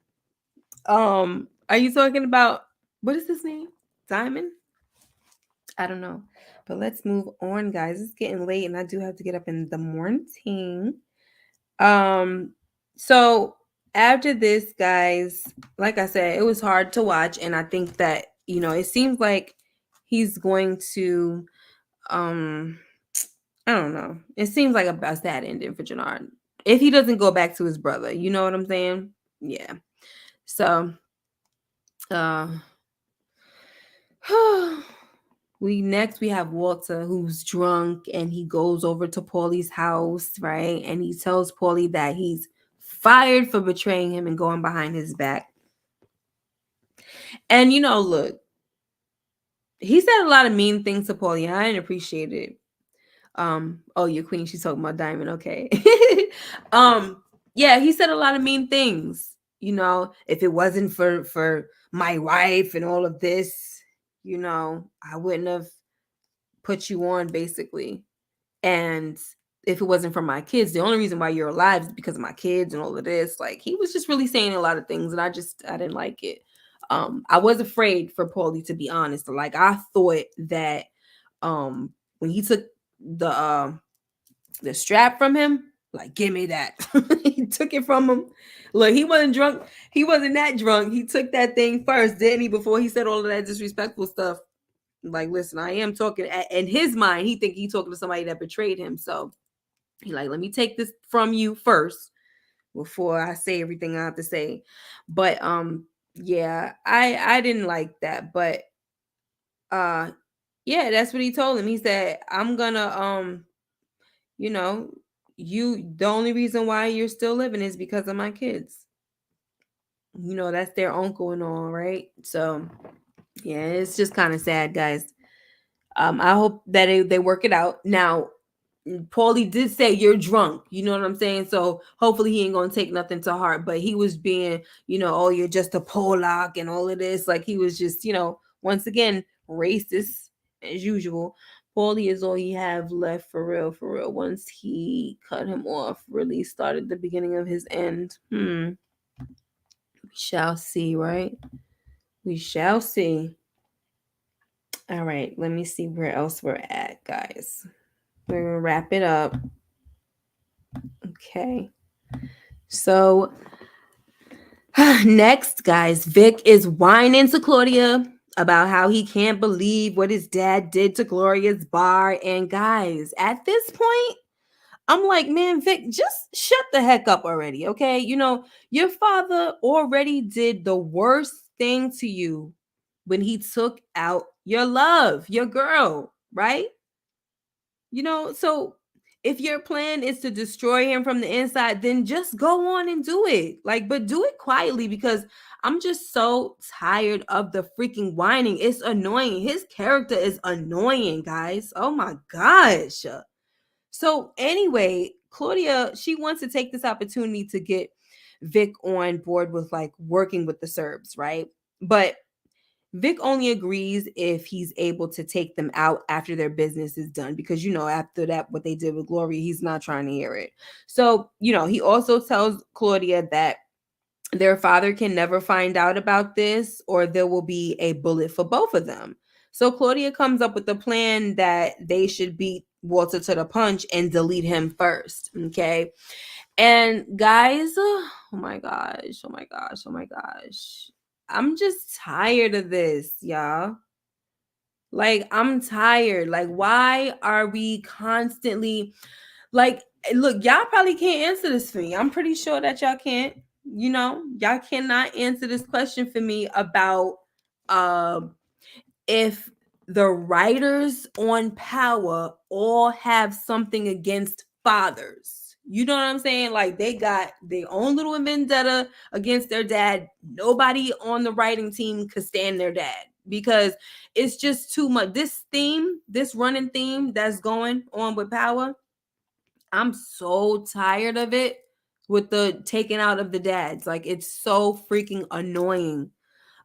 Are you talking about, what is his name? Diamond? I don't know. But let's move on, guys. It's getting late and I do have to get up in the morning. So after this, guys, like I said, it was hard to watch, and I think that, it seems like he's going to I don't know. It seems like a sad ending for Jenard. If he doesn't go back to his brother, you know what I'm saying? Yeah. So we have Walter, who's drunk, and he goes over to Paulie's house, right? And he tells Paulie that he's fired for betraying him and going behind his back. And look, he said a lot of mean things to Paulie. I didn't appreciate it. Oh, your queen, she's talking about Diamond. Okay. Yeah, he said a lot of mean things. If it wasn't for my wife and all of this, I wouldn't have put you on, basically. And if it wasn't for my kids, the only reason why you're alive is because of my kids and all of this. Like, he was just really saying a lot of things, and I didn't like it. I was afraid for Paulie, to be honest. Like, I thought that when he took the strap from him, like, give me that. He took it from him. Look, he wasn't drunk. He wasn't that drunk. He took that thing first, didn't he? Before he said all of that disrespectful stuff. Like, listen, I am talking. In his mind, he think he's talking to somebody that betrayed him. So he like, let me take this from you first before I say everything I have to say. But yeah, I didn't like that. But yeah, that's what he told him. He said, I'm gonna the only reason why you're still living is because of my kids. That's their uncle and all, right? So yeah, it's just kind of sad, guys. I hope that they work it out. Now, Paulie did say you're drunk. You know what I'm saying? So hopefully he ain't gonna take nothing to heart. But he was being, oh, you're just a Pollock and all of this. Like, he was just, once again, racist as usual. Paulie is all he have left, for real, for real. Once he cut him off, really started the beginning of his end. We shall see, right? We shall see. All right, let me see where else we're at, guys. We're gonna wrap it up. Okay. So next, guys, Vic is whining to Claudia about how he can't believe what his dad did to Gloria's bar. And guys, at this point, I'm like, man, Vic, just shut the heck up already, okay? Your father already did the worst thing to you when he took out your love, your girl, right? So if your plan is to destroy him from the inside, then just go on and do it. Like, but do it quietly, because I'm just so tired of the freaking whining. It's annoying. His character is annoying, guys. Oh my gosh. So anyway, Claudia, she wants to take this opportunity to get Vic on board with, like, working with the Serbs, right? But Vic only agrees if he's able to take them out after their business is done, because, after that, what they did with Gloria, he's not trying to hear it. So, he also tells Claudia that their father can never find out about this, or there will be a bullet for both of them. So Claudia comes up with the plan that they should beat Walter to the punch and delete him first. Okay. And guys, oh my gosh, oh my gosh, oh my gosh. I'm just tired of this, y'all. Like, I'm tired. Like, why are we constantly, like, look, y'all probably can't answer this for me. I'm pretty sure that y'all can't. Y'all cannot answer this question for me about if the writers on Power all have something against fathers. You know what I'm saying? Like, they got their own little vendetta against their dad. Nobody on the writing team could stand their dad. because it's just too much. This running theme that's going on with Power, I'm so tired of it with the taking out of the dads. Like, it's so freaking annoying.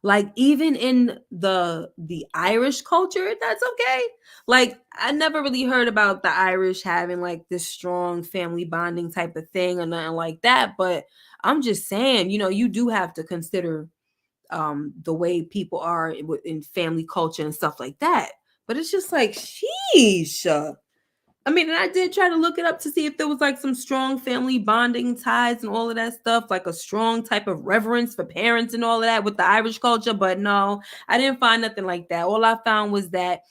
Like, even in the Irish culture, that's okay. Like, I never really heard about the Irish having like this strong family bonding type of thing or nothing like that. But I'm just saying, you do have to consider the way people are in family culture and stuff like that. But it's just like, sheesh. I mean, and I did try to look it up to see if there was like some strong family bonding ties and all of that stuff, like a strong type of reverence for parents and all of that with the Irish culture. But no, I didn't find nothing like that. All I found was that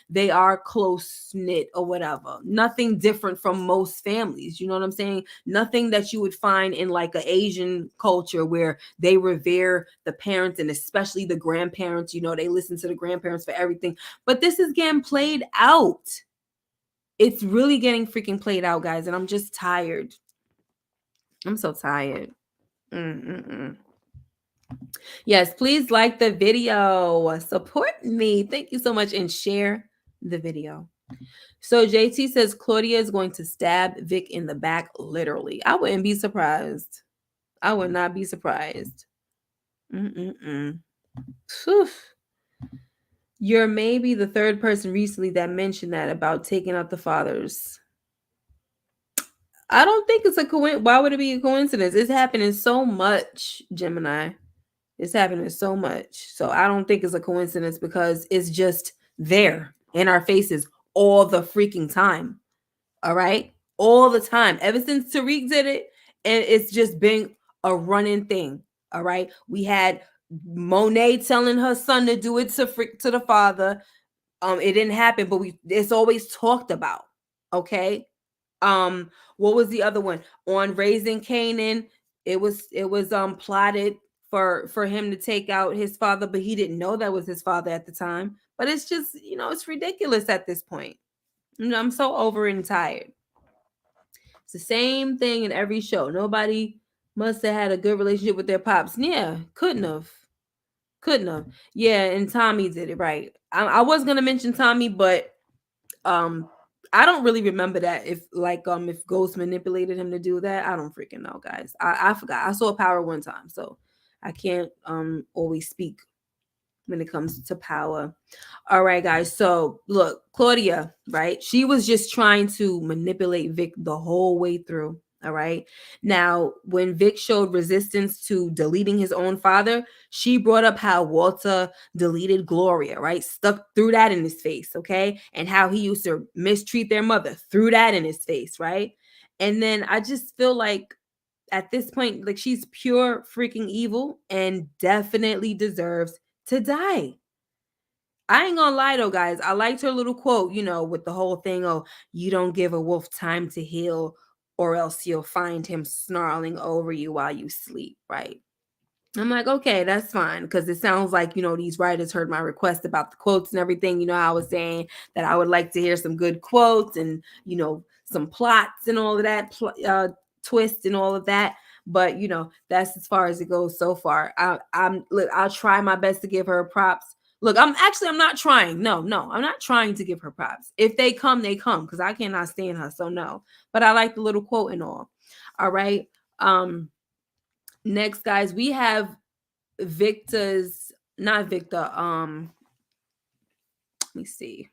they are close knit or whatever. Nothing different from most families. You know what I'm saying? Nothing that you would find in like an Asian culture where they revere the parents and especially the grandparents. They listen to the grandparents for everything. But this is getting played out. It's really getting freaking played out, guys, and I'm just tired. I'm so tired. Yes, please like the video. Support me. Thank you so much, and share the video. So JT says Claudia is going to stab Vic in the back, literally. I wouldn't be surprised. I would not be surprised. Whew. You're maybe the third person recently that mentioned that about taking out the fathers. I don't think it's a coincidence. Why would it be a coincidence? It's happening so much, Gemini. It's happening so much. So I don't think it's a coincidence because it's just there in our faces all the freaking time. All right? All the time. Ever since Tariq did it, and it's just been a running thing. All right? We had Monet telling her son to do it to the father. It didn't happen, but it's always talked about. Okay? What was the other one? On Raising Canaan, it was plotted for him to take out his father, but he didn't know that was his father at the time. But it's just, it's ridiculous at this point. I'm so over and tired. It's the same thing in every show. Nobody must have had a good relationship with their pops. Yeah, couldn't have. Yeah, and Tommy did it right. I was gonna mention Tommy, but I don't really remember that if Ghost manipulated him to do that. I don't freaking know, guys. I forgot. I saw Power one time, so I can't always speak when it comes to Power. All right, guys. So look, Claudia, right? She was just trying to manipulate Vic the whole way through. All right. Now, when Vic showed resistance to deleting his own father, she brought up how Walter deleted Gloria, right? Threw that in his face, okay? And how he used to mistreat their mother, threw that in his face, right? And then I just feel like at this point, like, she's pure freaking evil and definitely deserves to die. I ain't gonna lie though, guys. I liked her little quote, with the whole thing, oh, you don't give a wolf time to heal, or else you'll find him snarling over you while you sleep, right? I'm like, okay, that's fine. Because it sounds like, these writers heard my request about the quotes and everything. I was saying that I would like to hear some good quotes and, some plots and all of that, twists and all of that. But, that's as far as it goes so far. I'll try my best to give her props. Look, I'm not trying. No, I'm not trying to give her props. If they come, they come, because I cannot stand her. So no. But I like the little quote and all. All right. Next, guys, we have not Victor. Let me see.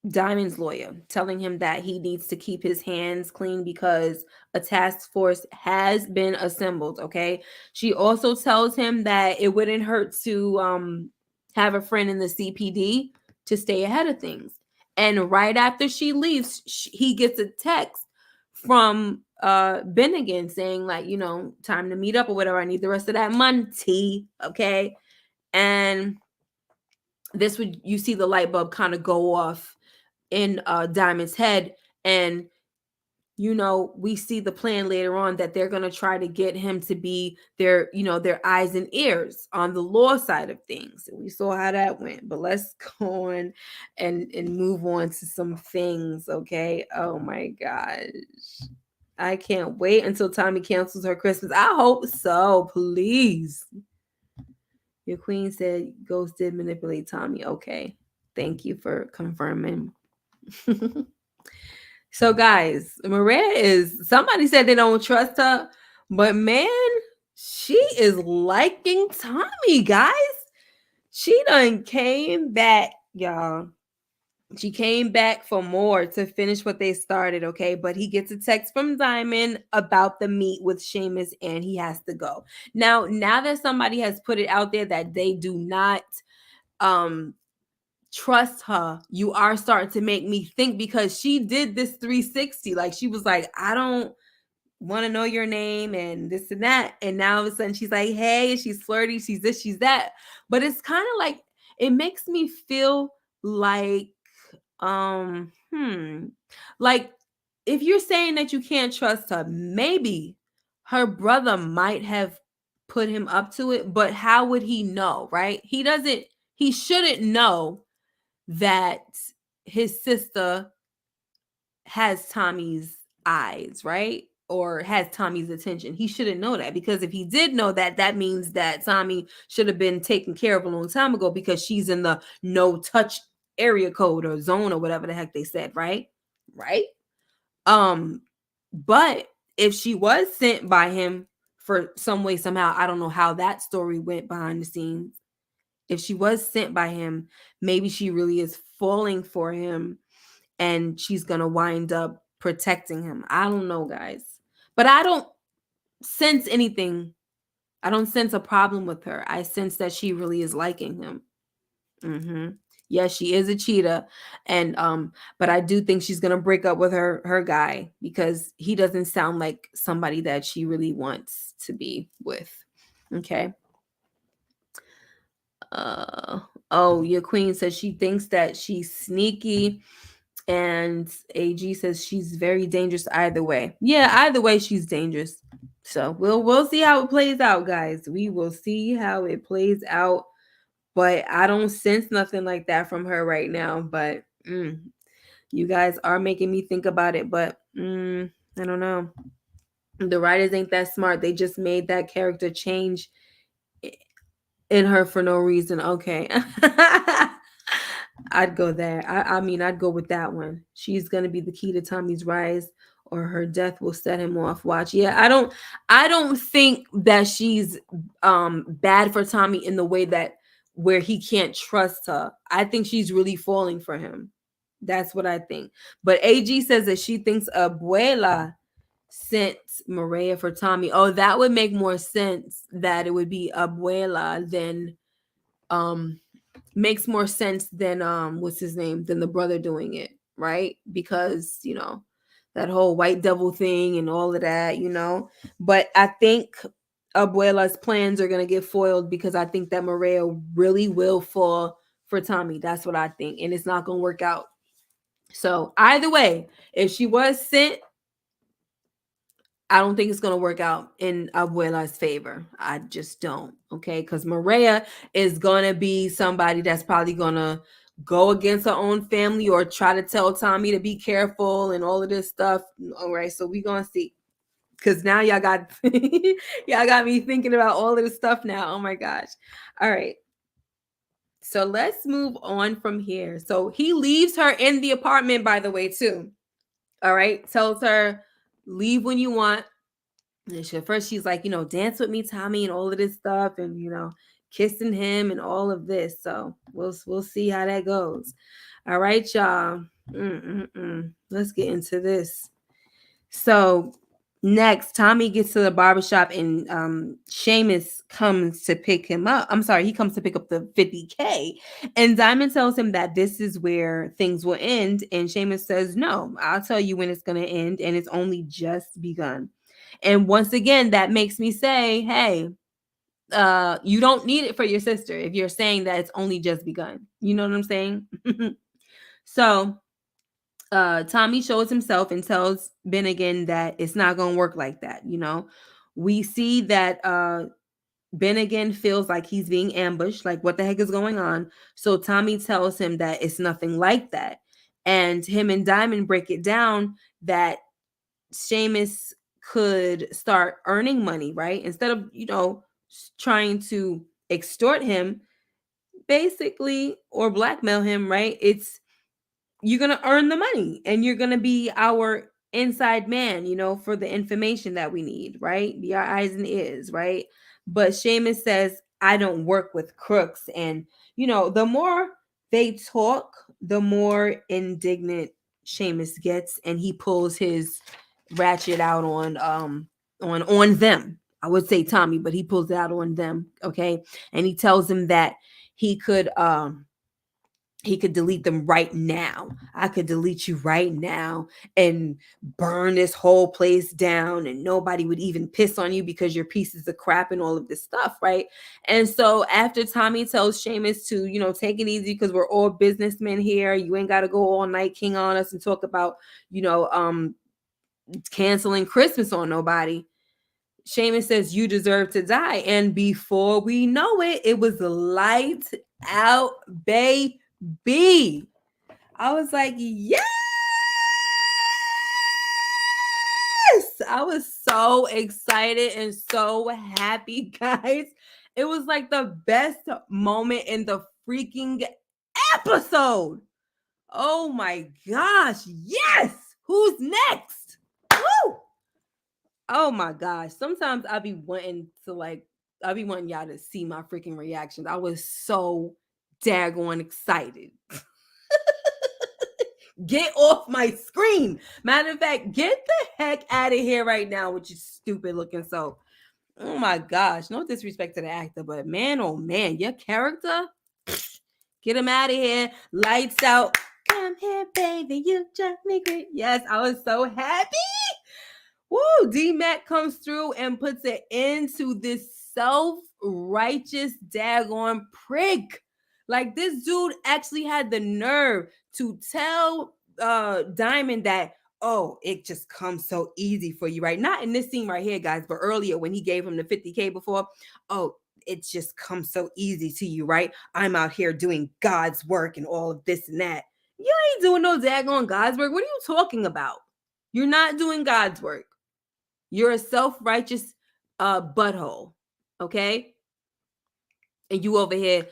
Diamond's lawyer telling him that he needs to keep his hands clean because a task force has been assembled. Okay. She also tells him that it wouldn't hurt to have a friend in the CPD to stay ahead of things. And right after she leaves, he gets a text from Bennigan saying, like, time to meet up or whatever. I need the rest of that money. Okay. And you see the light bulb kind of go off in Diamond's head, and we see the plan later on that they're going to try to get him to be their eyes and ears on the law side of things. And we saw how that went, but let's go on and move on to some things. Okay. Oh my gosh, I can't wait until Tommy cancels her Christmas. I hope so, please. Your queen said Ghost did manipulate Tommy. Okay. Thank you for confirming. So, guys, Mireya is, somebody said they don't trust her, but man, she is liking Tommy, guys. She done came back, y'all. She came back for more to finish what they started, okay? But he gets a text from Diamond about the meet with Sheamus and he has to go. Now that somebody has put it out there that they do not trust her, you are starting to make me think, because she did this 360. Like, she was like, I don't want to know your name and this and that. And now all of a sudden she's like, hey, she's flirty, she's this, she's that. But it's kind of like, it makes me feel like, like, if you're saying that you can't trust her, maybe her brother might have put him up to it, but how would he know, right? He shouldn't know that his sister has Tommy's eyes, right? Or has Tommy's attention. He shouldn't know that, because if he did know that, that means that Tommy should have been taken care of a long time ago, because she's in the no touch area code or zone or whatever the heck they said, right? Right? But if she was sent by him for some way, somehow, I don't know how that story went behind the scenes. If she was sent by him, maybe she really is falling for him and she's gonna wind up protecting him. I don't know, guys. But I don't sense anything. I don't sense a problem with her. I sense that she really is liking him. Yes, she is a cheetah, and but I do think she's gonna break up with her guy, because he doesn't sound like somebody that she really wants to be with. Okay. Oh, your queen says she thinks that she's sneaky, and AG says she's very dangerous either way. Yeah, either way she's dangerous. So we'll see how it plays out, guys. We will see how it plays out. But I don't sense nothing like that from her right now. But you guys are making me think about it. But I don't know. The writers ain't that smart. They just made that character change in her for no reason. Okay. I'd go there. I mean, I'd go with that one. She's gonna be the key to Tommy's rise, or her death will set him off. Watch. Yeah, I don't think that she's bad for Tommy in the way that where he can't trust her. I think she's really falling for him. That's what I think. But AG says that she thinks Abuela sent Mireya for Tommy. Oh, that would make more sense, that it would be Abuela than makes more sense than what's his name, than the brother doing it, right? Because that whole white devil thing and all of that, but I think Abuela's plans are going to get foiled, because I think that Mireya really will fall for Tommy. That's what I think, and it's not going to work out. So either way, if she was sent, I don't think it's going to work out in Abuela's favor. I just don't. Okay. Because Mireya is going to be somebody that's probably going to go against her own family, or try to tell Tommy to be careful and all of this stuff. All right. So we're going to see. Because now y'all got y'all got me thinking about all of this stuff now. Oh my gosh. All right. So let's move on from here. So he leaves her in the apartment, by the way, too. All right. Tells her, leave when you want. And first she's like, dance with me, Tommy, and all of this stuff, and kissing him and all of this. So we'll see how that goes. All right, y'all. Let's get into this. So next, Tommy gets to the barbershop, and Sheamus comes to pick him up. I'm sorry, he comes to pick up the $50K. And Diamond tells him that this is where things will end. And Sheamus says, no, I'll tell you when it's going to end, and it's only just begun. And once again, that makes me say, hey, you don't need it for your sister if you're saying that it's only just begun. You know what I'm saying? So Tommy shows himself and tells Ben again that it's not going to work like that. We see that Ben again feels like he's being ambushed. Like, what the heck is going on? So Tommy tells him that it's nothing like that. And him and Diamond break it down that Sheamus could start earning money, right? Instead of, trying to extort him, basically, or blackmail him, right? You're going to earn the money and you're going to be our inside man, for the information that we need, right? Be our eyes and ears, right? But Seamus says, I don't work with crooks. And, the more they talk, the more indignant Seamus gets, and he pulls his ratchet out on them. I would say Tommy, but he pulls it out on them, okay? And he tells him that he could delete them right now. I could delete you right now and burn this whole place down, and nobody would even piss on you because you're pieces of crap and all of this stuff, right? And so after Tommy tells Seamus to, take it easy because we're all businessmen here. You ain't got to go all night king on us and talk about, canceling Christmas on nobody. Seamus says, you deserve to die. And before we know it, it was lights out, baby. I was like, yes! I was so excited and so happy, guys. It was like the best moment in the freaking episode. Oh my gosh, yes! Who's next? Woo! Oh my gosh. Sometimes I'll be wanting y'all to see my freaking reactions. I was so daggone excited. Get off my screen. Matter of fact, get the heck out of here right now with your stupid looking soap. Oh my gosh. No disrespect to the actor, but man, oh man, your character, get him out of here. Lights out. Come here, baby. You just make it. Yes, I was so happy. Woo, D-Mac comes through and puts it into this self-righteous daggone prick. Like, this dude actually had the nerve to tell Diamond that, oh, it just comes so easy for you, right? Not in this scene right here, guys, but earlier when he gave him the $50K before. Oh, it just comes so easy to you, right? I'm out here doing God's work and all of this and that. You ain't doing no daggone God's work. What are you talking about? You're not doing God's work. You're a self-righteous butthole, okay? And you over here,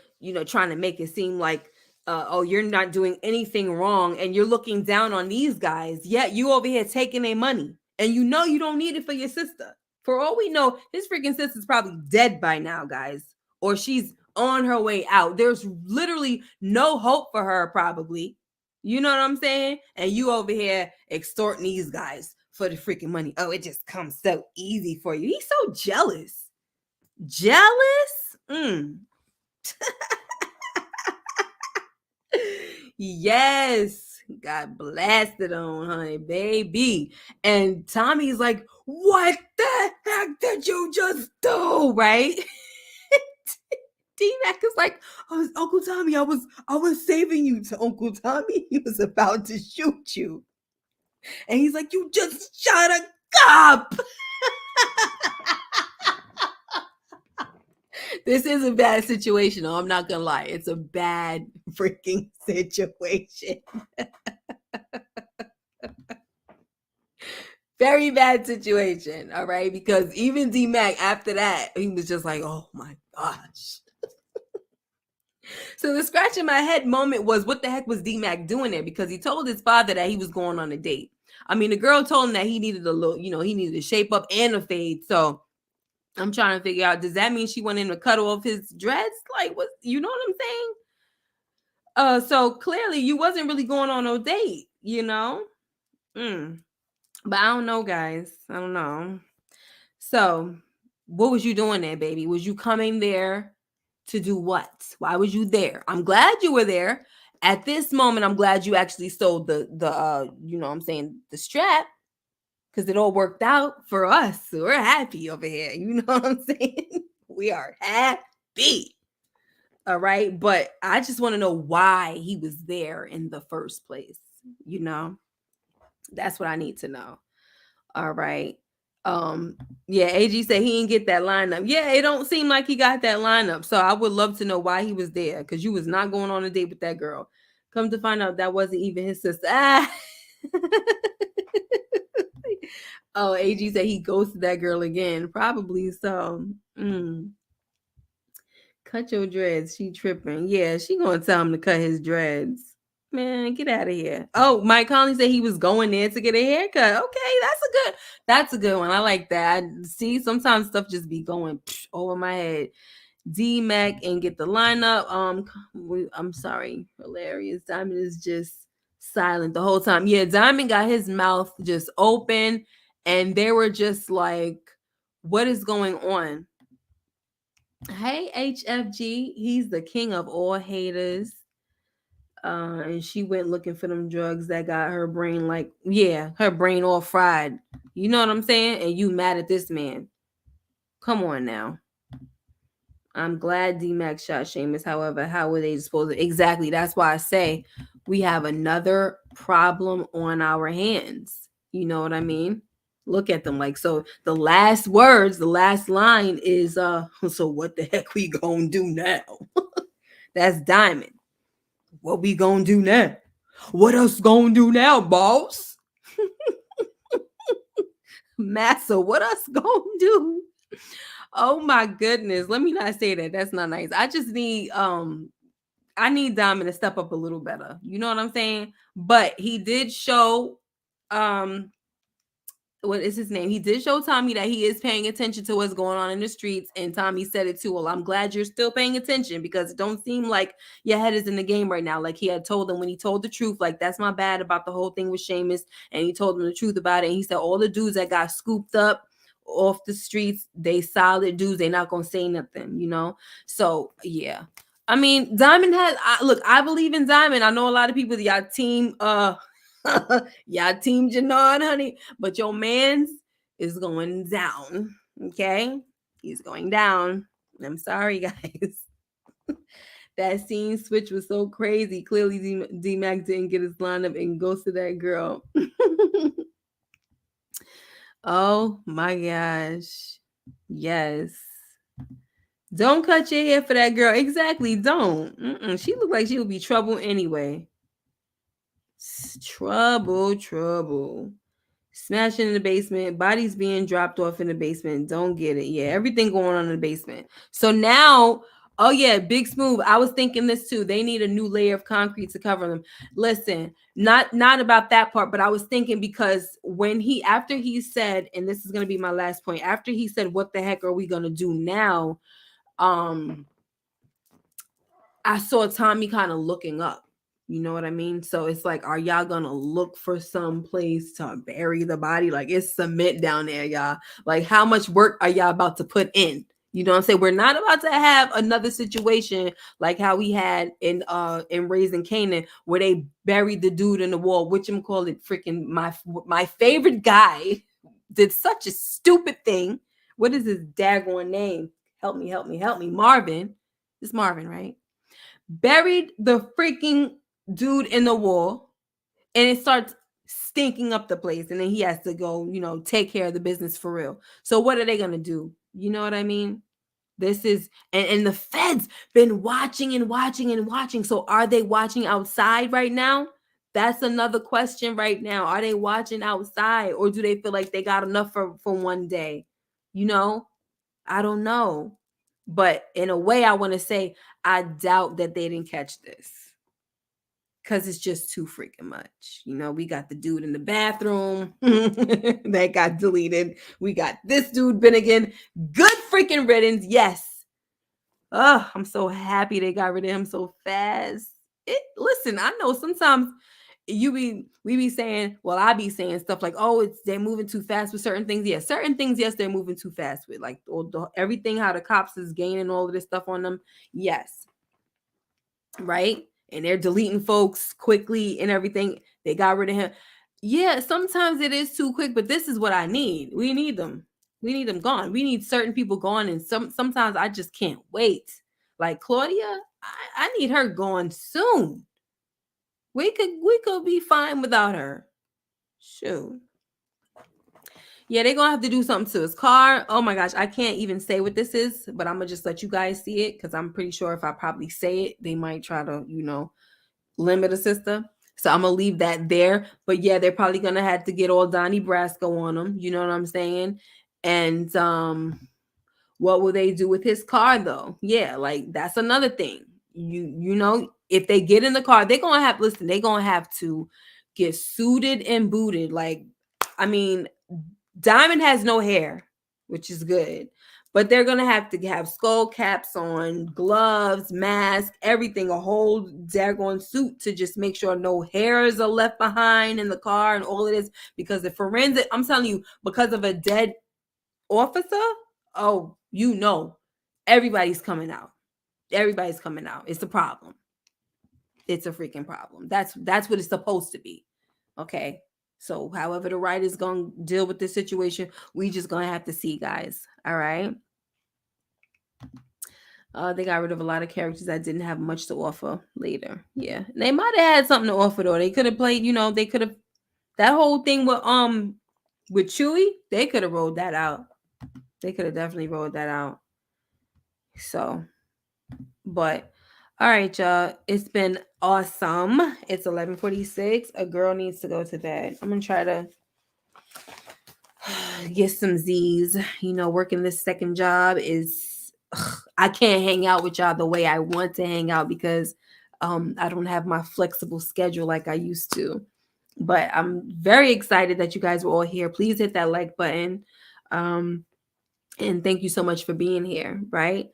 trying to make it seem like, oh, you're not doing anything wrong, and you're looking down on these guys. Yet you over here taking their money, and you don't need it for your sister. For all we know, his freaking sister's probably dead by now, guys, or she's on her way out. There's literally no hope for her, probably. You know what I'm saying? And you over here extorting these guys for the freaking money. Oh, it just comes so easy for you. He's so jealous. Jealous? Yes. Got blasted on, honey, baby. And Tommy's like, what the heck did you just do? Right? D-Mac is like, Uncle Tommy, I was saving you to Uncle Tommy. He was about to shoot you. And he's like, you just shot a cop. This is a bad situation. I'm not going to lie. It's a bad freaking situation. Very bad situation. All right. Because even D-Mac, after that, he was just like, oh my gosh. So the scratch in my head moment was, what the heck was D-Mac doing there? Because he told his father that he was going on a date. I mean, the girl told him that he needed a little, he needed to shape up and a fade. So I'm trying to figure out, does that mean she wanted him to cut off his dreads? Like, what, you know what I'm saying? So clearly you wasn't really going on no date, But I don't know, guys. I don't know. So what was you doing there, baby? Was you coming there to do what? Why was you there? I'm glad you were there. At this moment, I'm glad you actually sold the the strap, because it all worked out for us. So we're happy over here. You know what I'm saying? We are happy. All right. But I just want to know why he was there in the first place. That's what I need to know. All right. Yeah, AG said he didn't get that lineup. Yeah, it don't seem like he got that lineup. So I would love to know why he was there, because you was not going on a date with that girl. Come to find out, that wasn't even his sister. Oh, AG said he ghosted that girl again. Probably so. Cut your dreads. She tripping. Yeah, she gonna tell him to cut his dreads. Man, get out of here. Oh, Mike Conley said he was going there to get a haircut. Okay, that's a good one. I like that. See, sometimes stuff just be going over my head. D Mac and get the lineup. I'm sorry, hilarious. Diamond is just silent the whole time. Yeah, Diamond got his mouth just open, and they were just like, "What is going on?" Hey, HFG, he's the king of all haters. And she went looking for them drugs that got her brain her brain all fried. You know what I'm saying? And you mad at this man? Come on now. I'm glad D-Max shot Sheamus. However, how were they supposed to? Exactly. That's why I say we have another problem on our hands. You know what I mean? Look at them like so. The last words, the last line is so what the heck we gonna do now? That's Diamond. What we gonna do now? What else gonna do now, boss? Massa, what us gonna do? Oh my goodness. Let me not say that. That's not nice. I just need I need Diamond to step up a little better. You know what I'm saying? But he did show what is his name? He did show Tommy that he is paying attention to what's going on in the streets, and Tommy said it too. Well, I'm glad you're still paying attention because it don't seem like your head is in the game right now. Like he had told him when he told the truth, like that's my bad about the whole thing with Sheamus, and he told him the truth about it. And he said all the dudes that got scooped up off the streets, they solid dudes. They're not gonna say nothing, you know. So yeah. I mean, Diamond has look, I believe in Diamond. I know a lot of people, y'all team y'all team Jenard, honey, but your man's is going down. Okay, he's going down. I'm sorry, guys. That scene switch was so crazy. Clearly, D-Mac didn't get his lineup and goes to that girl. Oh my gosh. Yes. Don't cut your hair for that girl. Exactly. Don't. She looked like she would be trouble anyway. Trouble. Smashing in the basement. Bodies being dropped off in the basement. Don't get it. Yeah, everything going on in the basement. So now, oh yeah, Big Smooth. I was thinking this too. They need a new layer of concrete to cover them. Listen, not about that part, but I was thinking because after he said, and this is gonna be my last point, after he said, "What the heck are we gonna do now?" I saw Tommy kind of looking up. You know what I mean? So it's like, are y'all gonna look for some place to bury the body? Like it's cement down there, y'all. Like how much work are y'all about to put in? You know what I'm saying? We're not about to have another situation like how we had in Raising Canaan where they buried the dude in the wall, whatchamacallit, freaking my favorite guy did such a stupid thing. What is his daggone name? Help me. Marvin. It's Marvin, right? Buried the freaking dude in the wall, and it starts stinking up the place, and then he has to go, take care of the business for real. So what are they gonna do? You know what I mean? This is and the feds been watching and watching and watching. So are they watching outside right now? That's another question right now. Are they watching outside, or do they feel like they got enough for one day? I don't know. But in a way, I want to say I doubt that they didn't catch this because it's just too freaking much. We got the dude in the bathroom that got deleted. We got this dude Bennigan. Good freaking riddance. Yes. Oh, I'm so happy they got rid of him so fast. Listen, I know sometimes we be saying, well, I be saying stuff like, oh, they're moving too fast with certain things. Yeah, certain things, yes, they're moving too fast with, like everything, how the cops is gaining all of this stuff on them. Yes. Right? And they're deleting folks quickly and everything. They got rid of him. Yeah, sometimes it is too quick, but this is what I need. We need them. We need them gone. We need certain people gone, and sometimes I just can't wait. Like Claudia, I need her gone soon. We could be fine without her. Shoot. Yeah, they're gonna have to do something to his car. Oh my gosh, I can't even say what this is, but I'm gonna just let you guys see it because I'm pretty sure if I probably say it, they might try to, limit a sister. So I'm gonna leave that there. But yeah, they're probably gonna have to get all Donnie Brasco on them. You know what I'm saying? And What will they do with his car though? Yeah, like that's another thing. You know, if they get in the car, they're gonna have listen, they're gonna have to get suited and booted. Like, I mean, Diamond has no hair, which is good. But they're gonna have to have skull caps on, gloves, mask, everything, a whole daggone suit to just make sure no hairs are left behind in the car and all of this. Because the forensic, I'm telling you, because of a dead officer, oh, you know, everybody's coming out. Everybody's coming out. It's a problem. It's a freaking problem. That's what it's supposed to be. Okay. So however the writer's gonna deal with this situation, we just gonna have to see, guys. All right. They got rid of a lot of characters that didn't have much to offer later. Yeah. They might have had something to offer though. They could have played, you know, they could have that whole thing with Chewie, they could have rolled that out. They could have definitely rolled that out. So, but all right, y'all. It's been awesome. It's 11:46. A girl needs to go to bed. I'm gonna try to get some Z's. You know, working this second job is I can't hang out with y'all the way I want to hang out because I don't have my flexible schedule like I used to. But I'm very excited that you guys were all here. Please hit that like button. And thank you so much for being here, right?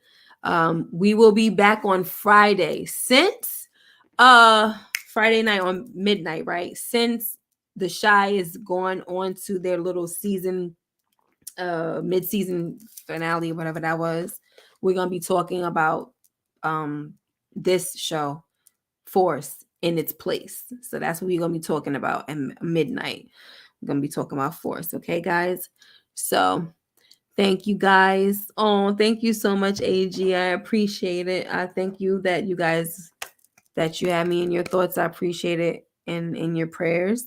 We will be back on Friday since Friday night on midnight, right? Since the Shy is going on to their little season mid-season finale, whatever that was. We're gonna be talking about this show, Force in its place. So that's what we're gonna be talking about at midnight. We're gonna be talking about Force, okay, guys? So thank you guys. Oh, thank you so much, AG. I appreciate it. I thank you that you guys that you have me in your thoughts. I appreciate it in your prayers.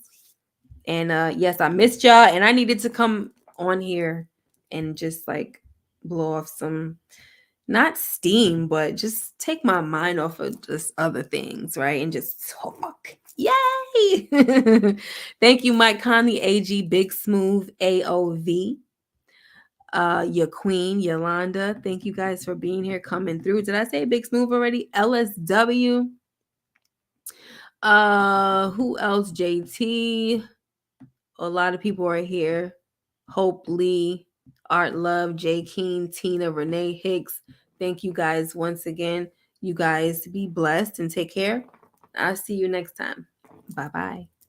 And yes, I missed y'all and I needed to come on here and just like blow off some not steam, but just take my mind off of just other things, right? And just talk. Yay! Thank you, Mike Conley, AG, Big Smooth, AOV. Your queen Yolanda, thank you guys for being here, coming through. Did I say Big Smooth already? LSW. Who else? JT. A lot of people are here. Hope Lee, Art Love, Jay Keen, Tina, Renee Hicks. Thank you guys once again. You guys be blessed and take care. I'll see you next time. Bye bye.